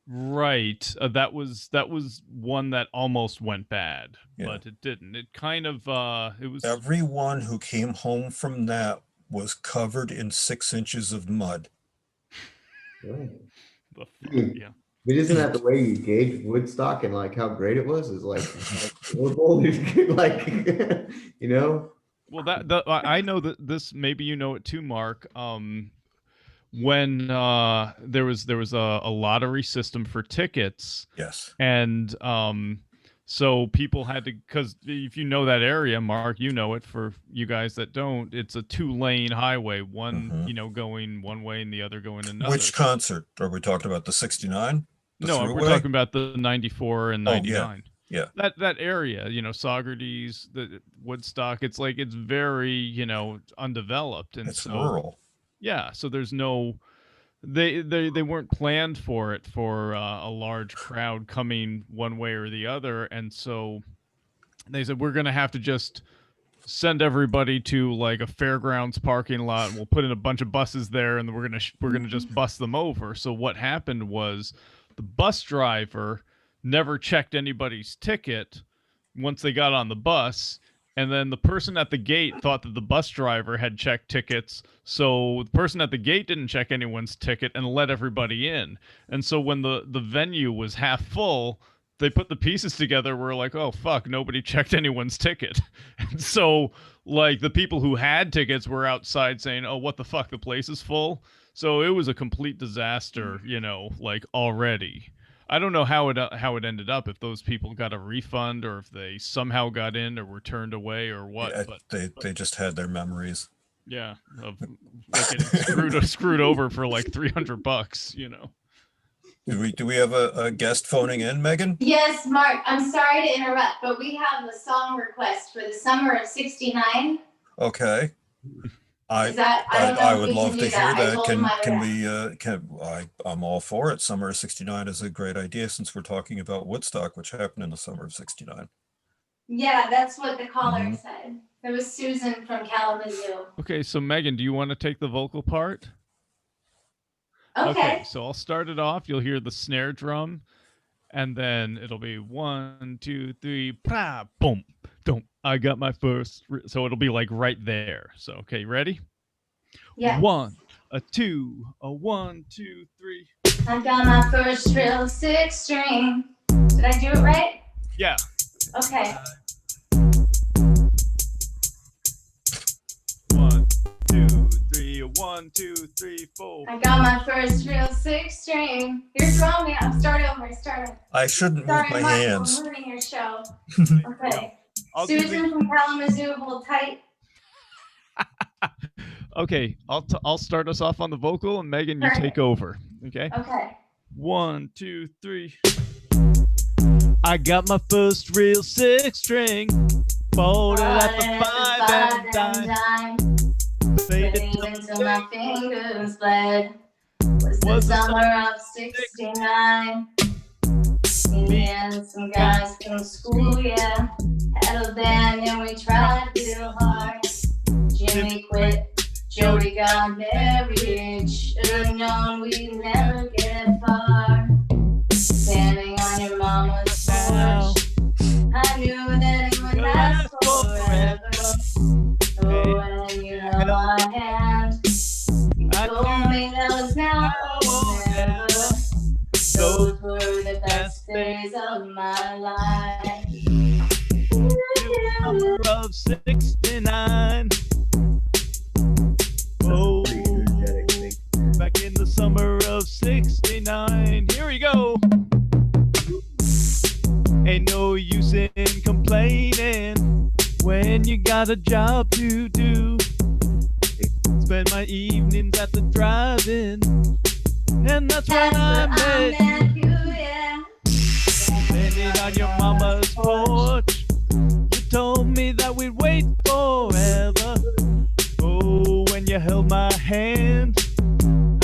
D: Right. That was one that almost went bad,
B: Yeah.
D: but it didn't. It kind of it was
B: Everyone who came home from that was covered in 6 inches of mud.
C: Right.
D: The fuck,
C: Dude.
D: yeah.
C: But isn't that the way you gauge Woodstock and like how great it was? Is like, like you know?
D: Well, I know that this, maybe you know it too, Mark. When there was a lottery system for tickets,
B: Yes.
D: and so people had to, because if you know that area, Mark, you know it. For you guys that don't, it's a 2-lane highway, one going one way and the other going another.
B: Which concert are we talking about? The 69? The
D: No, we're
B: throughway?
D: talking about the 94 and
B: Oh,
D: 99.
B: yeah.
D: That area, Saugerties, the Woodstock, it's like, it's very, undeveloped, and
B: It's
D: so
B: rural.
D: yeah, so there's no, they weren't planned for it, for a large crowd coming one way or the other, and so they said, we're gonna have to just send everybody to like a fairgrounds parking lot, and we'll put in a bunch of buses there, and we're gonna just bus them over. So what happened was, the bus driver never checked anybody's ticket once they got on the bus, and then the person at the gate thought that the bus driver had checked tickets, so the person at the gate didn't check anyone's ticket and let everybody in. And so when the venue was half full, they put the pieces together. We're like, oh fuck, nobody checked anyone's ticket. And so like the people who had tickets were outside saying, oh, what the fuck, the place is full. So it was a complete disaster, like already. I don't know how it ended up, if those people got a refund or if they somehow got in or were turned away or what.
B: Yeah,
D: but
B: they just had their memories.
D: yeah, of like getting screwed over for like $300,
B: Do we have a guest phoning in, Megan?
A: Yes, Mark, I'm sorry to interrupt, but we have a song request for the summer of '69.
B: Okay.
A: Is that, I don't know
B: I
A: if
B: would
A: we
B: love
A: can
B: to
A: do
B: hear
A: that. I
B: that.
A: told him I would
B: I'm all for it. Summer of 69 is a great idea, since we're talking about Woodstock, which happened in the summer of 69.
A: Yeah, that's what the caller
B: Mhm.
A: said. It was Susan from Kalamazoo.
D: Okay, so Megan, do you want to take the vocal part?
A: Okay.
D: So I'll start it off. You'll hear the snare drum, and then it'll be 1, 2, 3, pra, boom, don't. I got my first. So it'll be like right there. So okay, ready?
A: Yeah.
D: 1, a 2, a 1, 2, 3.
A: I got my first real 6-string. Did I do it right?
D: Yeah.
A: Okay.
D: 1, 2, 3, 1, 2, 3, 4.
A: I got my first real 6-string. You're throwing me off. Start over.
B: I shouldn't
A: Sorry,
B: move my
A: Mark,
B: hands.
A: I'm ruining your show. Okay.
D: I'll do
A: Susan from Kalamazoo, hold tight.
D: Okay, I'll start us off on the vocal, and Megan, you take over. Okay.
A: Okay.
D: 1, 2, 3. I got my first real 6-string, bought it at the 5 and dime. Played it
A: Until my fingers bled. Was the summer of '69. Me and some guys from school, yeah, had a band and we tried real hard. Jimmy quit, Jody got married. Should've known we'd never get far. Standing on your mama's porch, I knew that it would last forever. Oh, and you held my hand. You told me that was now or never. Those were the best days of my life.
D: summer of 69. Oh,
C: Pretty energetic thing.
D: back in the summer of 69. Here we go. Ain't no use in complaining when you got a job to do. Spend my evenings at the drive-in, and that's when I met you.
A: Yeah.
D: Standing on your mama's porch, you told me that we'd wait forever. Oh, when you held my hand,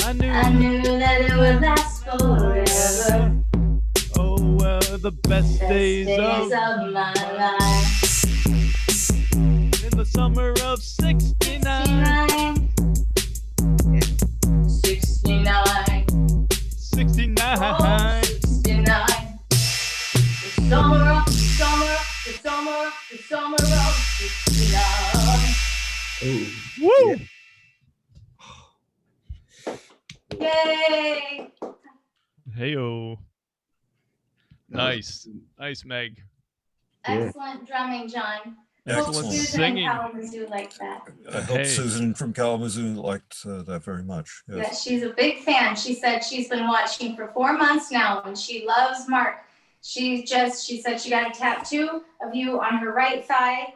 D: I knew
A: that it would last forever.
D: Oh, well, the best days of
A: my life.
D: in the summer of 69.
A: 69.
D: 69.
A: Oh, 69. The summer of 69.
C: Oh,
D: Woo!
C: yeah.
A: Yay!
D: Heyo.
C: That was
D: Nice. Nice, Meg.
C: Yeah.
A: Excellent drumming, John. Hope
B: Excellent.
A: Susan
D: Singing.
A: and Kalamazoo like that.
B: I hope
D: Hey.
B: Susan from Kalamazoo liked that very much.
A: Yeah,
B: Yes.
A: she's a big fan. She said she's been watching for 4 months now and she loves Mark. She said she got a tattoo of you on her right thigh.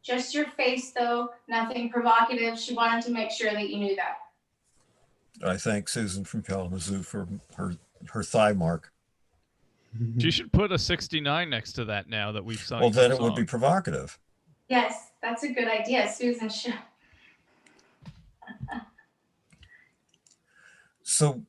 A: Just your face though, nothing provocative. She wanted to make sure that you knew that.
B: I thank Susan from Kalamazoo for her thigh mark.
D: She should put a 69 next to that now that we've sung.
B: Well, then
D: the
B: it would be
D: song.
B: provocative.
A: Yes, that's a good idea. Susan should.
B: So,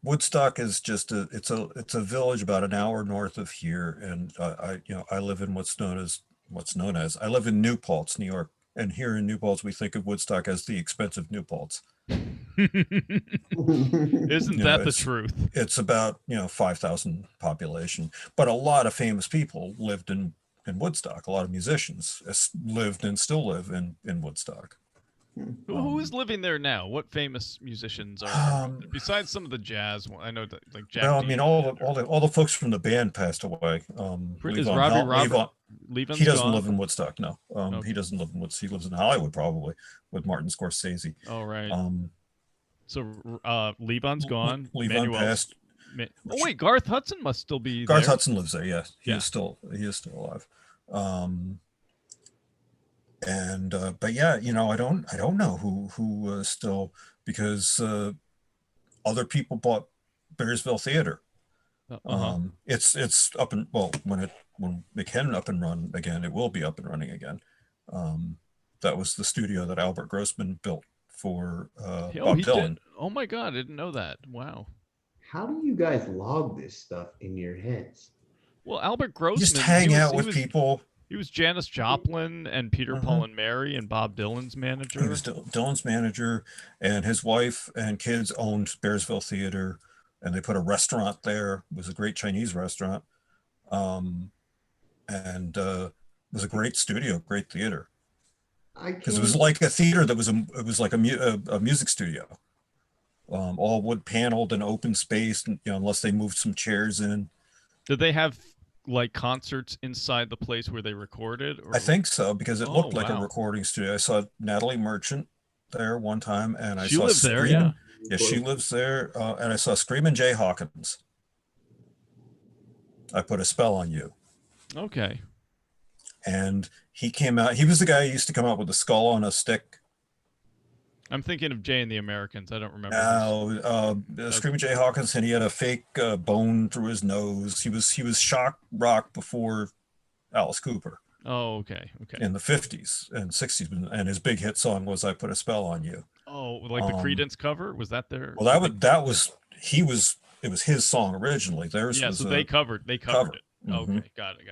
B: Woodstock is just it's a village about an hour north of here, and I live in I live in New Paltz, New York, and here in New Paltz we think of Woodstock as the expensive New Paltz.
D: Isn't that the
B: it's-
D: truth?
B: It's about 5,000 population, but a lot of famous people lived in Woodstock. A lot of musicians lived and still live in Woodstock.
D: Who is living there now? What famous musicians are
B: Um,
D: besides some of the jazz? I know that like Jack.
B: Well, I mean,
D: Dean
B: all the folks from the band passed away.
D: Is
B: Levon
D: Robbie
B: Hel-
D: Robert-
B: Levon-
D: Levon's
B: he doesn't
D: gone?
B: live in Woodstock. No,
D: Okay.
B: he doesn't live in Woodstock. He lives in Hollywood probably with Martin Scorsese.
D: Oh right.
B: Um,
D: So Levon's gone.
B: Levon
D: Manuel's-
B: passed.
D: Oh wait, Garth Hudson must still be
B: Garth
D: there.
B: Hudson lives there. Yes, he
D: Yeah.
B: is still alive. But yeah, I don't know who still, because other people bought Bearsville Theater.
D: Uh-huh.
B: It's up and when it can up and run again, it will be up and running again. That was the studio that Albert Grossman built for
D: Oh,
B: Bob
D: he
B: Dylan.
D: did. Oh my God, I didn't know that. Wow.
C: How do you guys log this stuff in your heads?
D: Well, Albert Grossman.
B: Just hang
D: he
B: out
D: was,
B: with people.
D: He was Janis Joplin and Peter,
B: Mhm.
D: Paul and Mary and Bob Dylan's manager.
B: He was Dylan's manager, and his wife and kids owned Bearsville Theater, and they put a restaurant there. It was a great Chinese restaurant, and it was a great studio, great theater, because it was like a theater that was like a music studio, all wood paneled and open space, and, unless they moved some chairs in.
D: Did they have like concerts inside the place where they recorded? Or...
B: I think so, because it
D: Oh,
B: looked like a
D: wow.
B: recording studio. I saw Natalie Merchant there one time, and
D: She
B: saw
D: lived there,
B: Screamin'.
D: yeah.
B: Yeah, she lives there, and I saw Screamin' Jay Hawkins. I Put a Spell on You,
D: Okay.
B: and he came out. He was the guy who used to come out with a skull on a stick.
D: I'm thinking of Jay and the Americans. I don't remember.
B: Screamin' Jay Hawkins, and he had a fake bone through his nose. He was shock rock before Alice Cooper
D: Oh, okay. Okay.
B: in the 50s and 60s, and his big hit song was "I Put a Spell on You."
D: Oh, like the Credence cover? Was that their?
B: Well, it was his song originally. Theirs
D: Yeah,
B: was
D: so they covered it.
B: Mhm.
D: Okay, got it.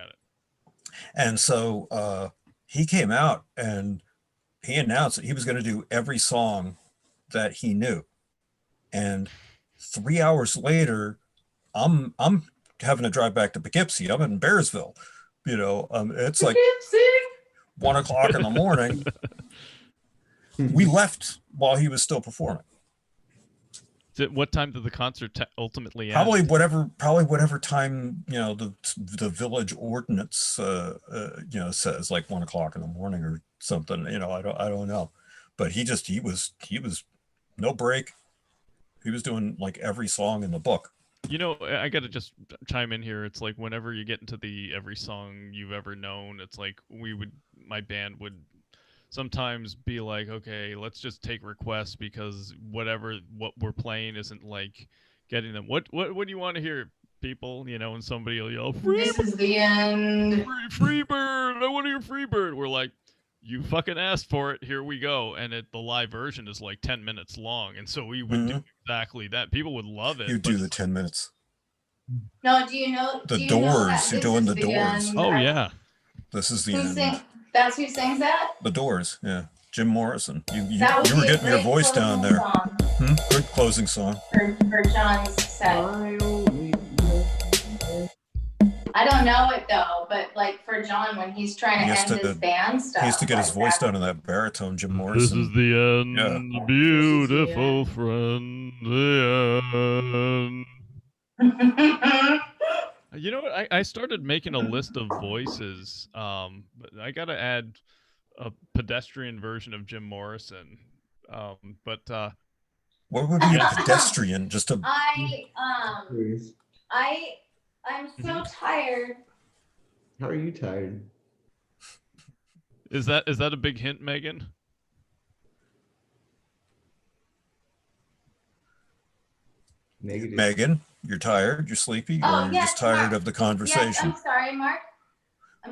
B: And so he came out and he announced that he was going to do every song that he knew. And 3 hours later, I'm having to drive back to Poughkeepsie. I'm in Bearsville. It's like 1 o'clock in the morning. We left while he was still performing.
D: What time did the concert ultimately end?
B: Probably whatever time the village ordinance says, like 1 o'clock in the morning or something. I don't know, but he was no break. He was doing like every song in the book.
D: I got to just chime in here. It's like whenever you get into the every song you've ever known, it's like my band would sometimes be like, okay, let's just take requests because what we're playing isn't like getting them. What do you want to hear, people? And somebody will yell,
A: This is the end.
D: Freebird, I want to hear Freebird. We're like, you fucking asked for it, here we go. And the live version is like 10 minutes long, and so we would do exactly that. People would love it.
B: You do the 10 minutes.
A: No, do you know
B: The
A: do you know
B: Doors,
A: that
B: you're
A: this
B: doing
A: is
B: the Doors.
A: end?
D: Oh yeah.
B: This is the
A: Who
B: end.
A: that's who sings that?
B: The Doors, yeah. Jim Morrison. You
A: That would
B: were
A: be a
B: getting your
A: great
B: voice down
A: closing
B: there.
A: song
B: Good closing song.
A: for John's set. I don't know it though, but like for John, when he's trying
B: He
A: to
B: has
A: end his
B: to-
A: band stuff.
B: He has to get his
A: like
B: voice
A: that.
B: down in that baritone, Jim
D: This
B: Morrison.
D: is the end,
B: Yeah.
D: beautiful friend, the end. You know what? I started making a list of voices. But I gotta add a pedestrian version of Jim Morrison. But
B: What would be a pedestrian? Just a
C: Serious.
A: I'm so tired.
C: How are you tired?
D: is that a big hint, Megan?
C: Negative.
B: Megan, you're tired, you're sleepy, or
A: Oh,
B: you're
A: yes,
B: just tired
A: Mark.
B: of the
A: Yes,
B: conversation?
A: I'm sorry, Mark.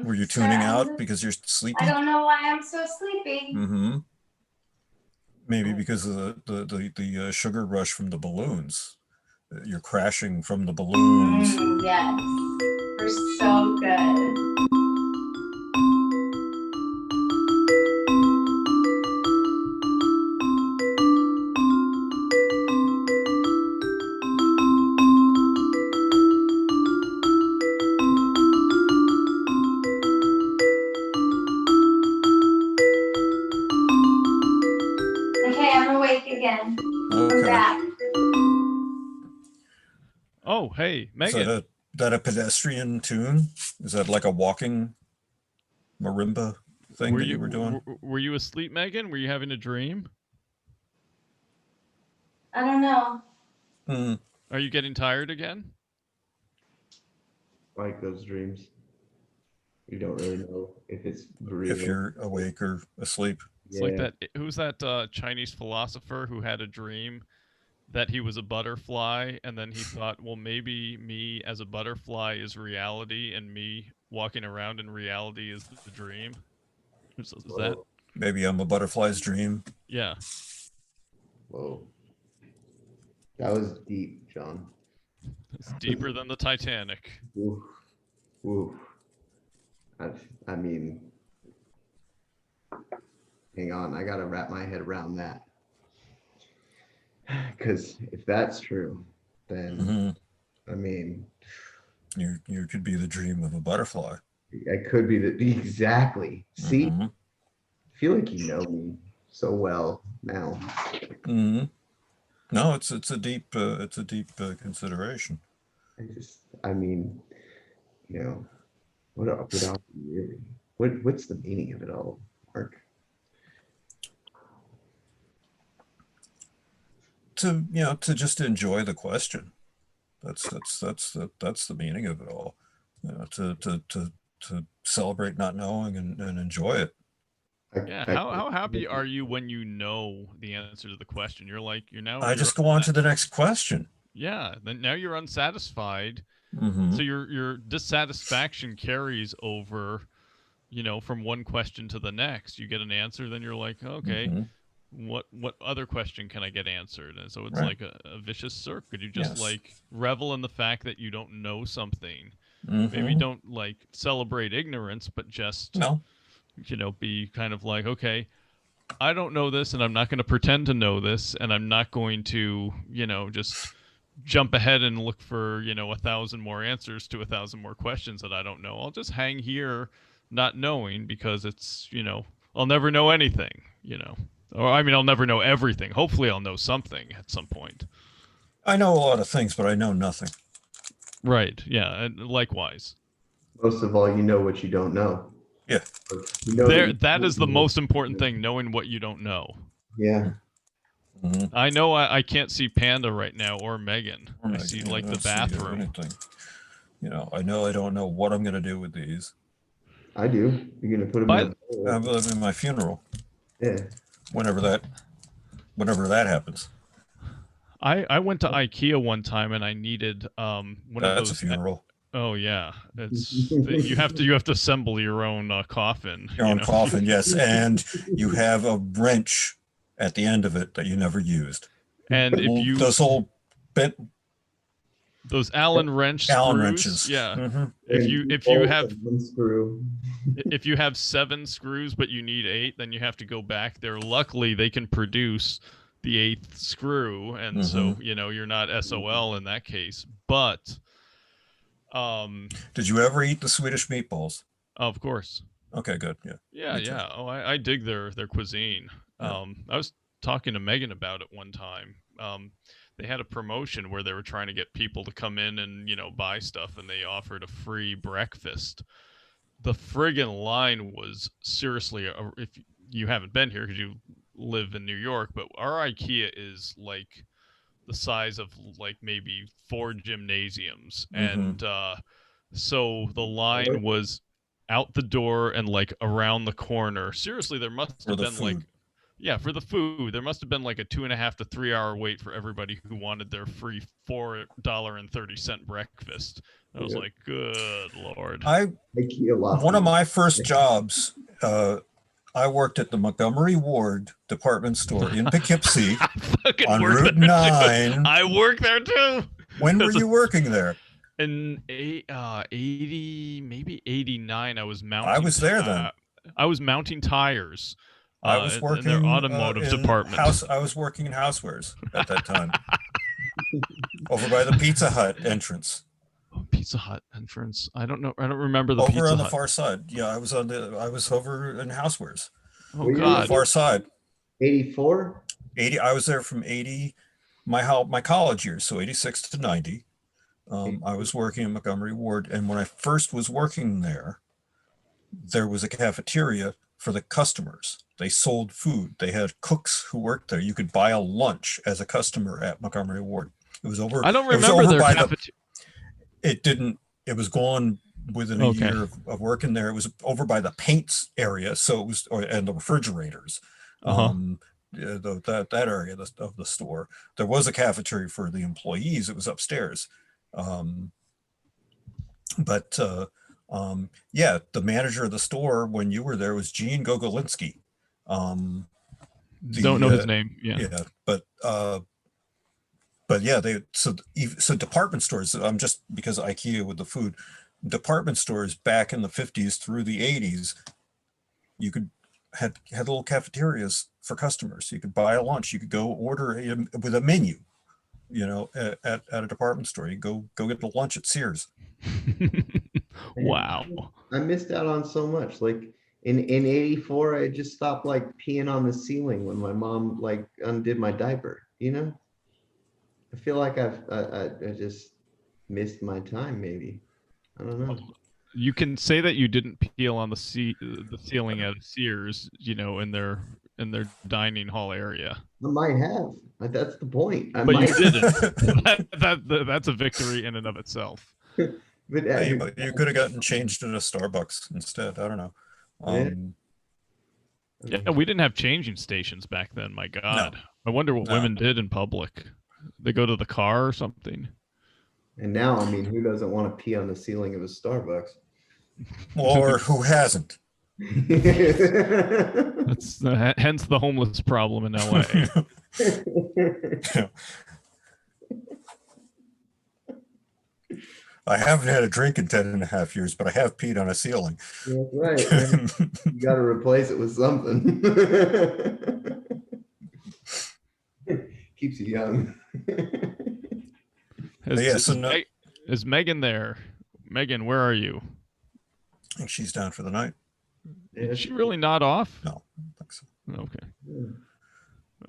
B: Were you tuning out because you're sleepy?
A: I don't know why I'm so sleepy.
B: Mm-hmm. Maybe because of the sugar rush from the balloons. You're crashing from the balloons.
A: Yes, we're so good. Okay, I'm awake again. I'm
B: Okay.
A: back.
D: Oh, hey,
B: Is
D: Megan.
B: that a pedestrian tune? Is that like a walking marimba thing that you were doing?
D: Were you asleep, Megan? Were you having a dream?
A: I don't know.
B: Mm,
D: Are you getting tired again?
C: Like those dreams. You don't really know if it's real.
B: if you're awake or asleep.
D: It's like that. Who's that Chinese philosopher who had a dream that he was a butterfly, and then he thought, well, maybe me as a butterfly is reality, and me walking around in reality is the dream. Is that?
C: Whoa.
B: Maybe I'm a butterfly's dream.
D: Yeah.
C: Whoa. That was deep, John.
D: It's deeper than the Titanic.
C: Oof. Oof. I mean, hang on, I gotta wrap my head around that. Because if that's true, then
B: Hmm.
C: I mean,
B: You could be the dream of a butterfly.
C: I could be exactly. See,
B: Mhm.
C: I feel like you know me so well now.
B: Mhm. No, it's a deep consideration.
C: I mean, you know, what else really? What's the meaning of it all, Mark?
B: To just enjoy the question. That's the meaning of it all. To celebrate not knowing and enjoy it.
D: Yeah. How happy are you when you know the answer to the question? You're like,
B: I just go on to the next question.
D: Yeah. Then now you're unsatisfied.
B: Hmm.
D: So your dissatisfaction carries over, from one question to the next. You get an answer, then you're like, okay,
B: Mhm.
D: what other question can I get answered? And so it's
B: Right.
D: like a vicious circle. You just
B: Yes.
D: like revel in the fact that you don't know something.
B: Mhm.
D: Maybe don't like celebrate ignorance, but just
B: No.
D: be kind of like, okay, I don't know this, and I'm not going to pretend to know this, and I'm not going to, just jump ahead and look for, 1,000 more answers to 1,000 more questions that I don't know. I'll just hang here not knowing because it's, I'll never know anything, Or, I mean, I'll never know everything. Hopefully I'll know something at some point.
B: I know a lot of things, but I know nothing.
D: Right. Yeah. And likewise.
C: Most of all, you know what you don't know.
B: Yeah.
C: You know
D: That is the most important thing, knowing what you don't know.
C: Yeah.
B: Mhm.
D: I know I can't see Panda right now or Megan. I
B: Right,
D: see
B: yeah,
D: like
B: I
D: the
B: don't see
D: bathroom.
B: anything. I know I don't know what I'm going to do with these.
C: I do. You're gonna put them
D: By-
C: in the bowl.
B: In my funeral,
C: Yeah.
B: whenever that happens.
D: I went to IKEA one time and I needed one of
B: That's
D: those.
B: a funeral.
D: Oh yeah, it's you have to assemble your own coffin.
B: Your own coffin, yes, and you have a wrench at the end of it that you never used.
D: And if you
B: those old bent
D: those Allen wrench screws,
B: Allen wrenches,
D: yeah.
B: Mhm.
D: If you
C: Bolts
D: have
C: and one screw.
D: if you have 7 screws but you need 8, then you have to go back there. Luckily, they can produce the 8th screw, and so you're not SOL in that case. But
B: Did you ever eat the Swedish meatballs?
D: Of course.
B: Okay, good. Yeah.
D: Yeah,
B: Me too.
D: yeah. Oh, I dig their cuisine.
B: Yeah.
D: I was talking to Megan about it one time. They had a promotion where they were trying to get people to come in and buy stuff, and they offered a free breakfast. The friggin' line was seriously, if you haven't been here because you live in New York, but our IKEA is like the size of like maybe 4 gymnasiums, and so the line was out the door and like around the corner. Seriously, there must have been like, yeah, for the food, there must have been like a 2.5 to 3 hour wait for everybody who wanted their free $4.30 breakfast. I was like, good Lord.
C: One
B: of my first jobs, I worked at the Montgomery Ward department store in Poughkeepsie on Route 9.
D: I worked there too.
B: When were you working there?
D: In 80, maybe 89, I was mounting.
B: I was there then.
D: I was mounting tires.
B: I was working
D: in their automotive department.
B: I was working in housewares at that time, over by the Pizza Hut entrance.
D: Oh, Pizza Hut entrance. I don't know. I don't remember the
B: over
D: Pizza
B: on the
D: Hut.
B: Far side. Yeah, I was over in housewares.
D: Oh God,
B: the far side.
C: 84.
B: 80. I was there from 80, my college years, so 86 to 90. I was working in Montgomery Ward, and when I first was working there was a cafeteria for the customers. They sold food. They had cooks who worked there. You could buy a lunch as a customer at Montgomery Ward. It was over.
D: I don't remember their cafeteria.
B: It didn't. It was gone within a year of working there. It was over by the paints area, so it was, and the refrigerators. That area of the store. There was a cafeteria for the employees. It was upstairs. Yeah, the manager of the store when you were there was Gene Gogolinski.
D: Don't know his name.
B: Yeah, but yeah, so department stores. Just because IKEA with the food, department stores back in the 50s through the 80s, you could had little cafeterias for customers. You could buy a lunch. You could go order with a menu. At a department store, you go get the lunch at Sears.
D: Wow.
C: I missed out on so much. Like in 84, I just stopped like peeing on the ceiling when my mom like undid my diaper, I feel like I just missed my time, maybe. I don't know.
D: You can say that you didn't peel on the ceiling at Sears, in their dining hall area.
C: I might have. That's the point.
D: But you didn't. That's a victory in and of itself.
B: But you could have gotten changed at a Starbucks instead. I don't know.
D: Yeah, we didn't have changing stations back then. My God, no. I wonder what women did in public. They go to the car or something.
C: And now, I mean, who doesn't want to pee on the ceiling of a Starbucks?
B: Or who hasn't?
D: That's hence the homeless problem in LA.
B: I haven't had a drink in 10.5 years, but I have peed on a ceiling.
C: That's right. You got to replace it with something. Keeps you young.
D: Is Megan there? Megan, where are you?
B: I think she's down for the night.
D: Is she really not off?
B: No, I don't think so.
D: Okay.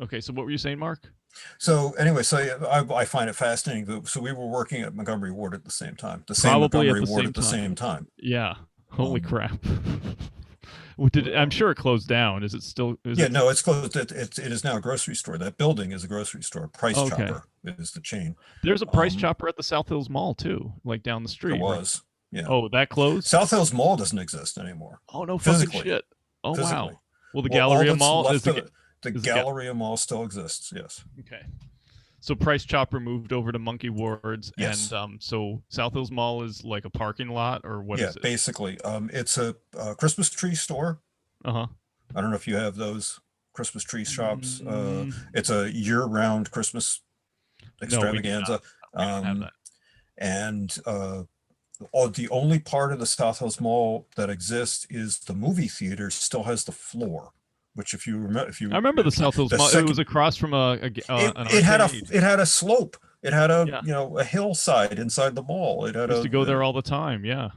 D: Okay, so what were you saying, Mark?
B: So anyway, I find it fascinating. So we were working at Montgomery Ward at the same time.
D: Probably
B: Montgomery Ward at the same time.
D: Yeah. Holy crap. I'm sure it closed down. Is it still?
B: No, it's closed. It is now a grocery store. That building is a grocery store. Price Chopper is the chain.
D: There's a Price Chopper at the South Hills Mall too, like down the street.
B: There was. Right? Yeah.
D: Oh, that closed?
B: South Hills Mall doesn't exist anymore.
D: Oh, no fucking shit. Oh,
B: physically.
D: Wow. Well, the Galleria Mall
B: the Galleria Mall still exists. Yes.
D: Okay. So Price Chopper moved over to Monkey Ward's,
B: yes.
D: And so South Hills Mall is like a parking lot, or what is it?
B: Yeah, basically. It's a Christmas tree store.
D: I
B: don't know if you have those Christmas tree shops. It's a year-round Christmas extravaganza.
D: No, we don't have that.
B: And the only part of the South Hills Mall that exists is the movie theater still has the floor. Which, I remember the South Hills Mall. It was across from it had a slope. It had a,
D: Yeah.
B: you know, a hillside inside the mall. It had
D: Used
B: a,
D: to go there all the time. Yeah.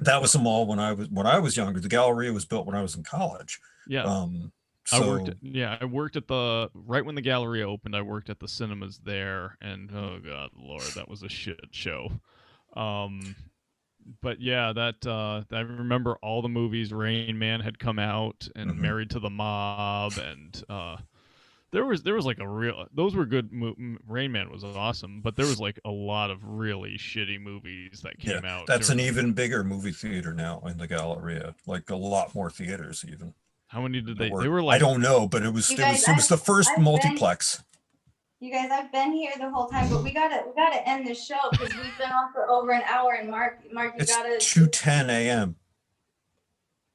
B: that was the mall when I was younger. The Galleria was built when I was in college.
D: Yeah. I
B: So
D: worked at the right when the Galleria opened. I worked at the cinemas there, and oh god, Lord, that was a shit show. Um, but yeah, that I remember all the movies. Rain Man had come out, and
B: Mhm.
D: Married to the Mob, and there was like a real. Those were good. Rain Man was awesome, but there was like a lot of really shitty movies that
B: yeah,
D: came out.
B: that's an
D: during.
B: even bigger movie theater now in the Galleria, like a lot more theaters even.
D: How many did
B: There
D: they? They
B: were,
D: were
B: I
D: like
B: don't know, but it was
A: You
B: it was
A: guys,
B: it was the first
A: I've been,
B: multiplex.
A: you guys, I've been here the whole time, but we gotta end this show because we've been on for over an hour. And Mark, you
B: It's
A: gotta.
B: 2:10 a.m.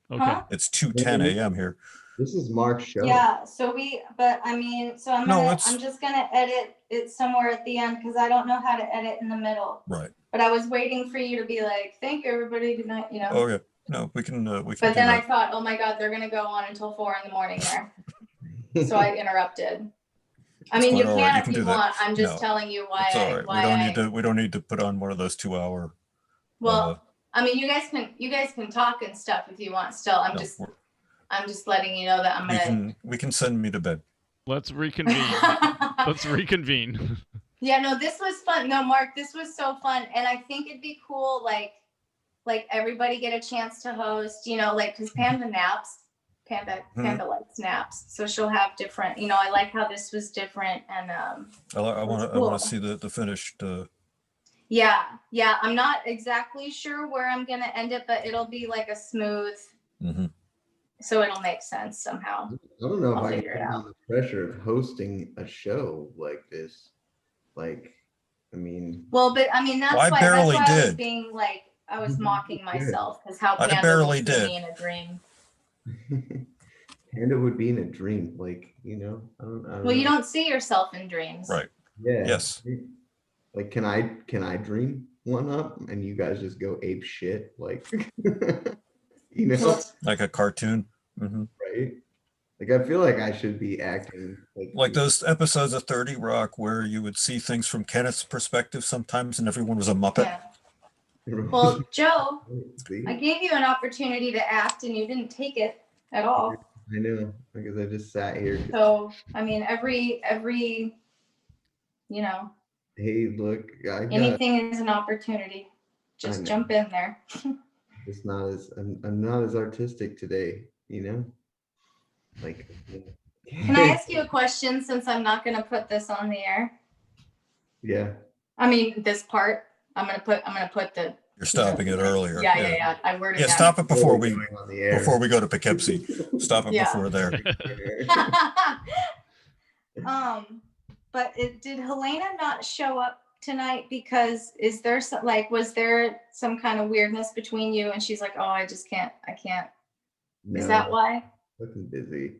D: okay.
A: Huh?
B: It's 2:10 a.m. here.
C: This is Mark's show.
A: Yeah. So but I mean, so
B: No,
A: I'm just gonna edit it somewhere at the end because I don't know how to edit in the middle.
B: Right.
A: But I was waiting for you to be like, "Thank you, everybody. Good night." You know.
B: Oh yeah. No, we can
A: But
B: do
A: then I
B: that.
A: thought, oh my God, they're gonna go on until 4 a.m. there. So I interrupted. I
B: It's
A: mean, you
B: quite all right.
A: can
B: You
A: if
B: can
A: you
B: do that.
A: want. I'm just
B: No,
A: telling you
B: it's all right. We don't need to put on one of those 2-hour.
A: Well, I mean, you guys can talk and stuff if you want. Still,
B: No,
A: I'm just letting you know that I'm gonna.
B: we can send me to bed.
D: Let's reconvene. Let's reconvene.
A: Yeah, no, this was fun. No, Mark, this was so fun, and I think it'd be cool, like everybody get a chance to host. You know, like because Panda naps. Panda likes naps, so she'll have different. You know, I like how this was different, and
B: I want
A: cool.
B: to see the finished.
A: Yeah. I'm not exactly sure where I'm gonna end it, but it'll be like a smooth.
B: Mm-hmm.
A: So it'll make sense somehow.
C: I don't know if
A: I'll
C: I can
A: figure it
C: handle
A: out.
C: the pressure of hosting a show like this. Like, I mean,
A: Well, but I mean,
B: Well, I barely
A: I was
B: did.
A: being like, I was mocking
C: Yeah.
A: myself because how
B: I
A: Panda
B: barely
A: would see
B: did.
A: me in a dream.
C: Panda would be in a dream, like, you know, I don't
A: Well,
C: know.
A: you don't see yourself in dreams.
B: Right.
C: Yeah.
B: Yes.
C: Like, can I dream one up and you guys just go ape shit? Like, you know,
B: Like a cartoon. Mm-hmm.
C: right? Like, I feel like I should be acting
B: Like those episodes of 30 Rock where you would see things from Kenneth's perspective sometimes and everyone was a Muppet.
A: Yeah. Well, Joe,
C: See?
A: I gave you an opportunity to act and you didn't take it at all.
C: I know, because I just sat here.
A: So, I mean, every, you know,
C: Hey, look, I got
A: anything is an opportunity. Just
C: know.
A: jump in there.
C: it's not as I'm not as artistic today, you know? Like,
A: Can I ask you a question since I'm not going to put this on the air?
C: yeah.
A: I mean, this part. I'm gonna put the.
B: You're stopping it earlier.
A: Yeah. I worded
B: Yeah,
A: that.
B: stop it before we
C: Going on the air.
B: go to Poughkeepsie. Stop it
A: Yeah.
B: before there.
A: But did Helena not show up tonight because was there some kind of weirdness between you and she's like, oh, I can't.
C: No,
A: Is that why?
C: looking busy.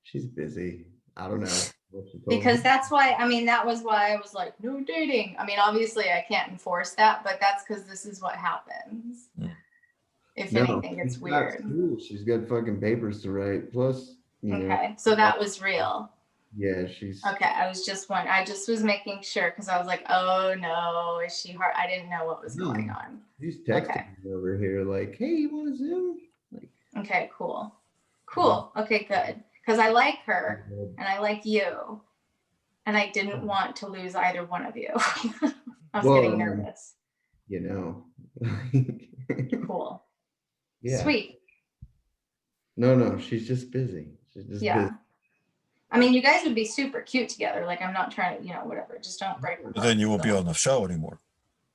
C: She's busy. I don't know. What she told
A: Because
C: me.
A: that's why, I mean, that was why I was like, no dating. I mean, obviously I can't enforce that, but that's because this is what happens.
B: Mm.
A: If
C: No,
A: anything, it's
C: she's got
A: weird.
C: school. She's got fucking papers to write. Plus, you know,
A: Okay, so that was real.
C: yeah, she's
A: Okay, I just was making sure because I was like, oh no, is she hard? I didn't know what was going on.
C: she's texting
A: Okay.
C: me over here like, hey, you want to Zoom? Like,
A: Okay, cool. Okay, good. Because I like her and I like you. And I didn't want to lose either one of you. I was
C: Well,
A: getting nervous.
C: you know.
A: Cool.
C: Yeah.
A: Sweet.
C: No, she's just busy. She's just
A: Yeah.
C: busy.
A: I mean, you guys would be super cute together. Like, I'm not trying to, whatever. Just don't break her.
B: But then you won't be on the show anymore.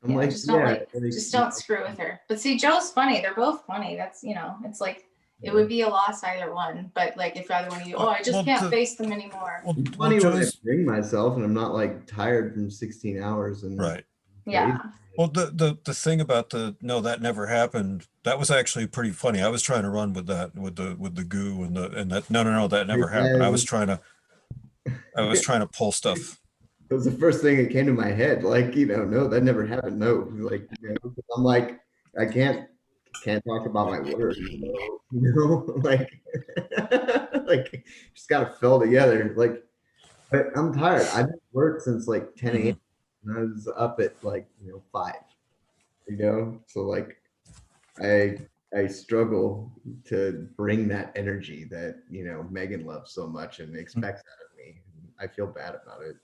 C: I'm
A: Yeah,
C: like,
A: just don't
C: yeah,
A: just don't screw with her. But see, Joe's funny. They're both funny. That's, it's like, it would be a loss either one. But like, if either one of you, I just
B: Well,
A: can't face them anymore.
B: Well,
C: It's funny when I
B: Joe's,
C: bring myself and I'm not like tired from 16 hours and
B: right.
A: Yeah.
B: Well, the thing about no, that never happened. That was actually pretty funny. I was trying to run with that, with the goo and that. No, that never happened. I was trying to pull stuff.
C: It was the first thing that came to my head. Like, no, that never happened. No, like, I'm like, I can't talk about my work. Like, like just got to fill together. Like, but I'm tired. I've worked since like 10 a.m. And I was up at like 5. So like I struggle to bring that energy that Megan loves so much and expects out of me. I feel bad about it.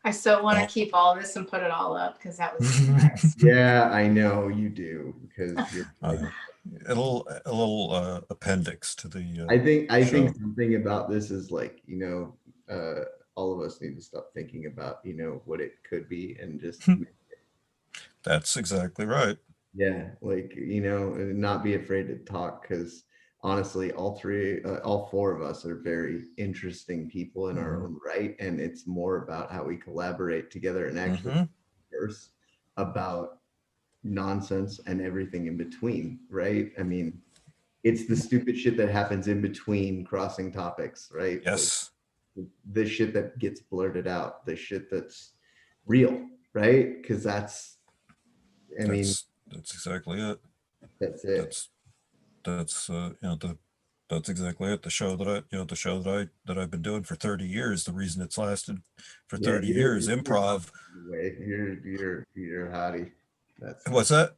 E: I still want
B: Oh.
E: to keep all this and put it all up because that was nice.
C: Yeah, I know you do because you're.
B: A little appendix to the.
C: I think
B: show.
C: something about this is like all of us need to stop thinking about what it could be and just
B: That's exactly right.
C: yeah, like and not be afraid to talk because honestly, all 4 of us are very interesting people in our own right, and it's more about how we collaborate together and actually converse about nonsense and everything in between, right? I mean, it's the stupid shit that happens in between crossing topics, right?
B: Yes.
C: Like, the shit that gets blurted out, the shit that's real, right? Because that's
B: exactly it.
C: that's it.
B: That's that's exactly it. The show that I've been doing for 30 years. The reason it's lasted for 30 years, improv.
C: You're hottie.
B: What's that?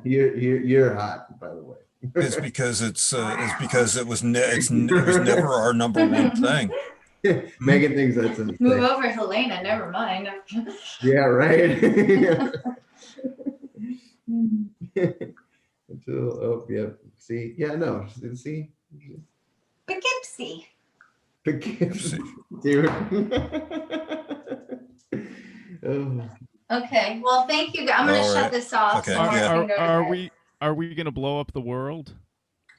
C: You're hot, by the way.
B: Is because it was never our number one thing.
C: Megan thinks that's a mistake.
E: Move over, Helena. Never mind.
C: Yeah, right. Oh, yeah. See, yeah, no. See,
E: Poughkeepsie.
C: Poughkeepsie, dude. Oh.
E: Okay. Well, thank you. I'm going to
B: All
E: shut
B: right.
E: this off.
B: Okay,
E: So Mark
B: yeah.
E: can go to bed.
D: Are we gonna blow up the world?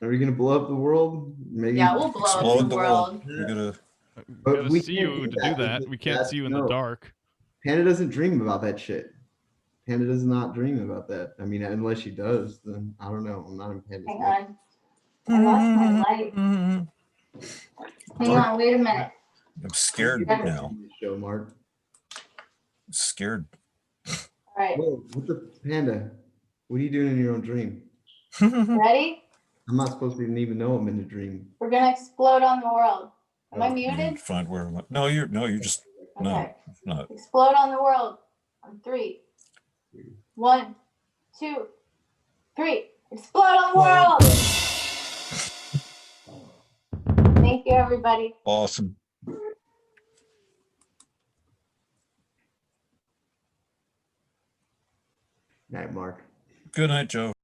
C: Are we gonna blow up the world? Maybe.
E: Yeah, we'll blow up
B: Explode
E: the world.
B: We're gonna.
D: We
C: But
D: gotta
C: we
D: see
C: can't
D: you
C: do
D: to
C: that.
D: do that. We can't
C: That's-
D: see you in
C: no.
D: the dark.
C: Panda doesn't dream about that shit. Panda does not dream about that. I mean, unless she does, then I don't know. I'm not in Panda's
A: Hang
C: life.
A: on. I lost my light. Hang on, wait a minute.
B: I'm scared
C: What are you doing
B: now.
C: in this show, Mark?
B: Scared.
A: All right,
C: Whoa, what the Panda? What are you doing in your own dream?
A: ready?
C: I'm not supposed to even know I'm in a dream.
A: We're gonna explode on the world. Am I
C: Oh,
A: muted?
B: Find where am I? No, you're just no,
A: Okay.
B: not.
A: Explode on the world. On 3. 1, 2, 3. Explode on the world. Thank you, everybody.
B: Awesome.
C: Night, Mark.
B: Good night, Joe.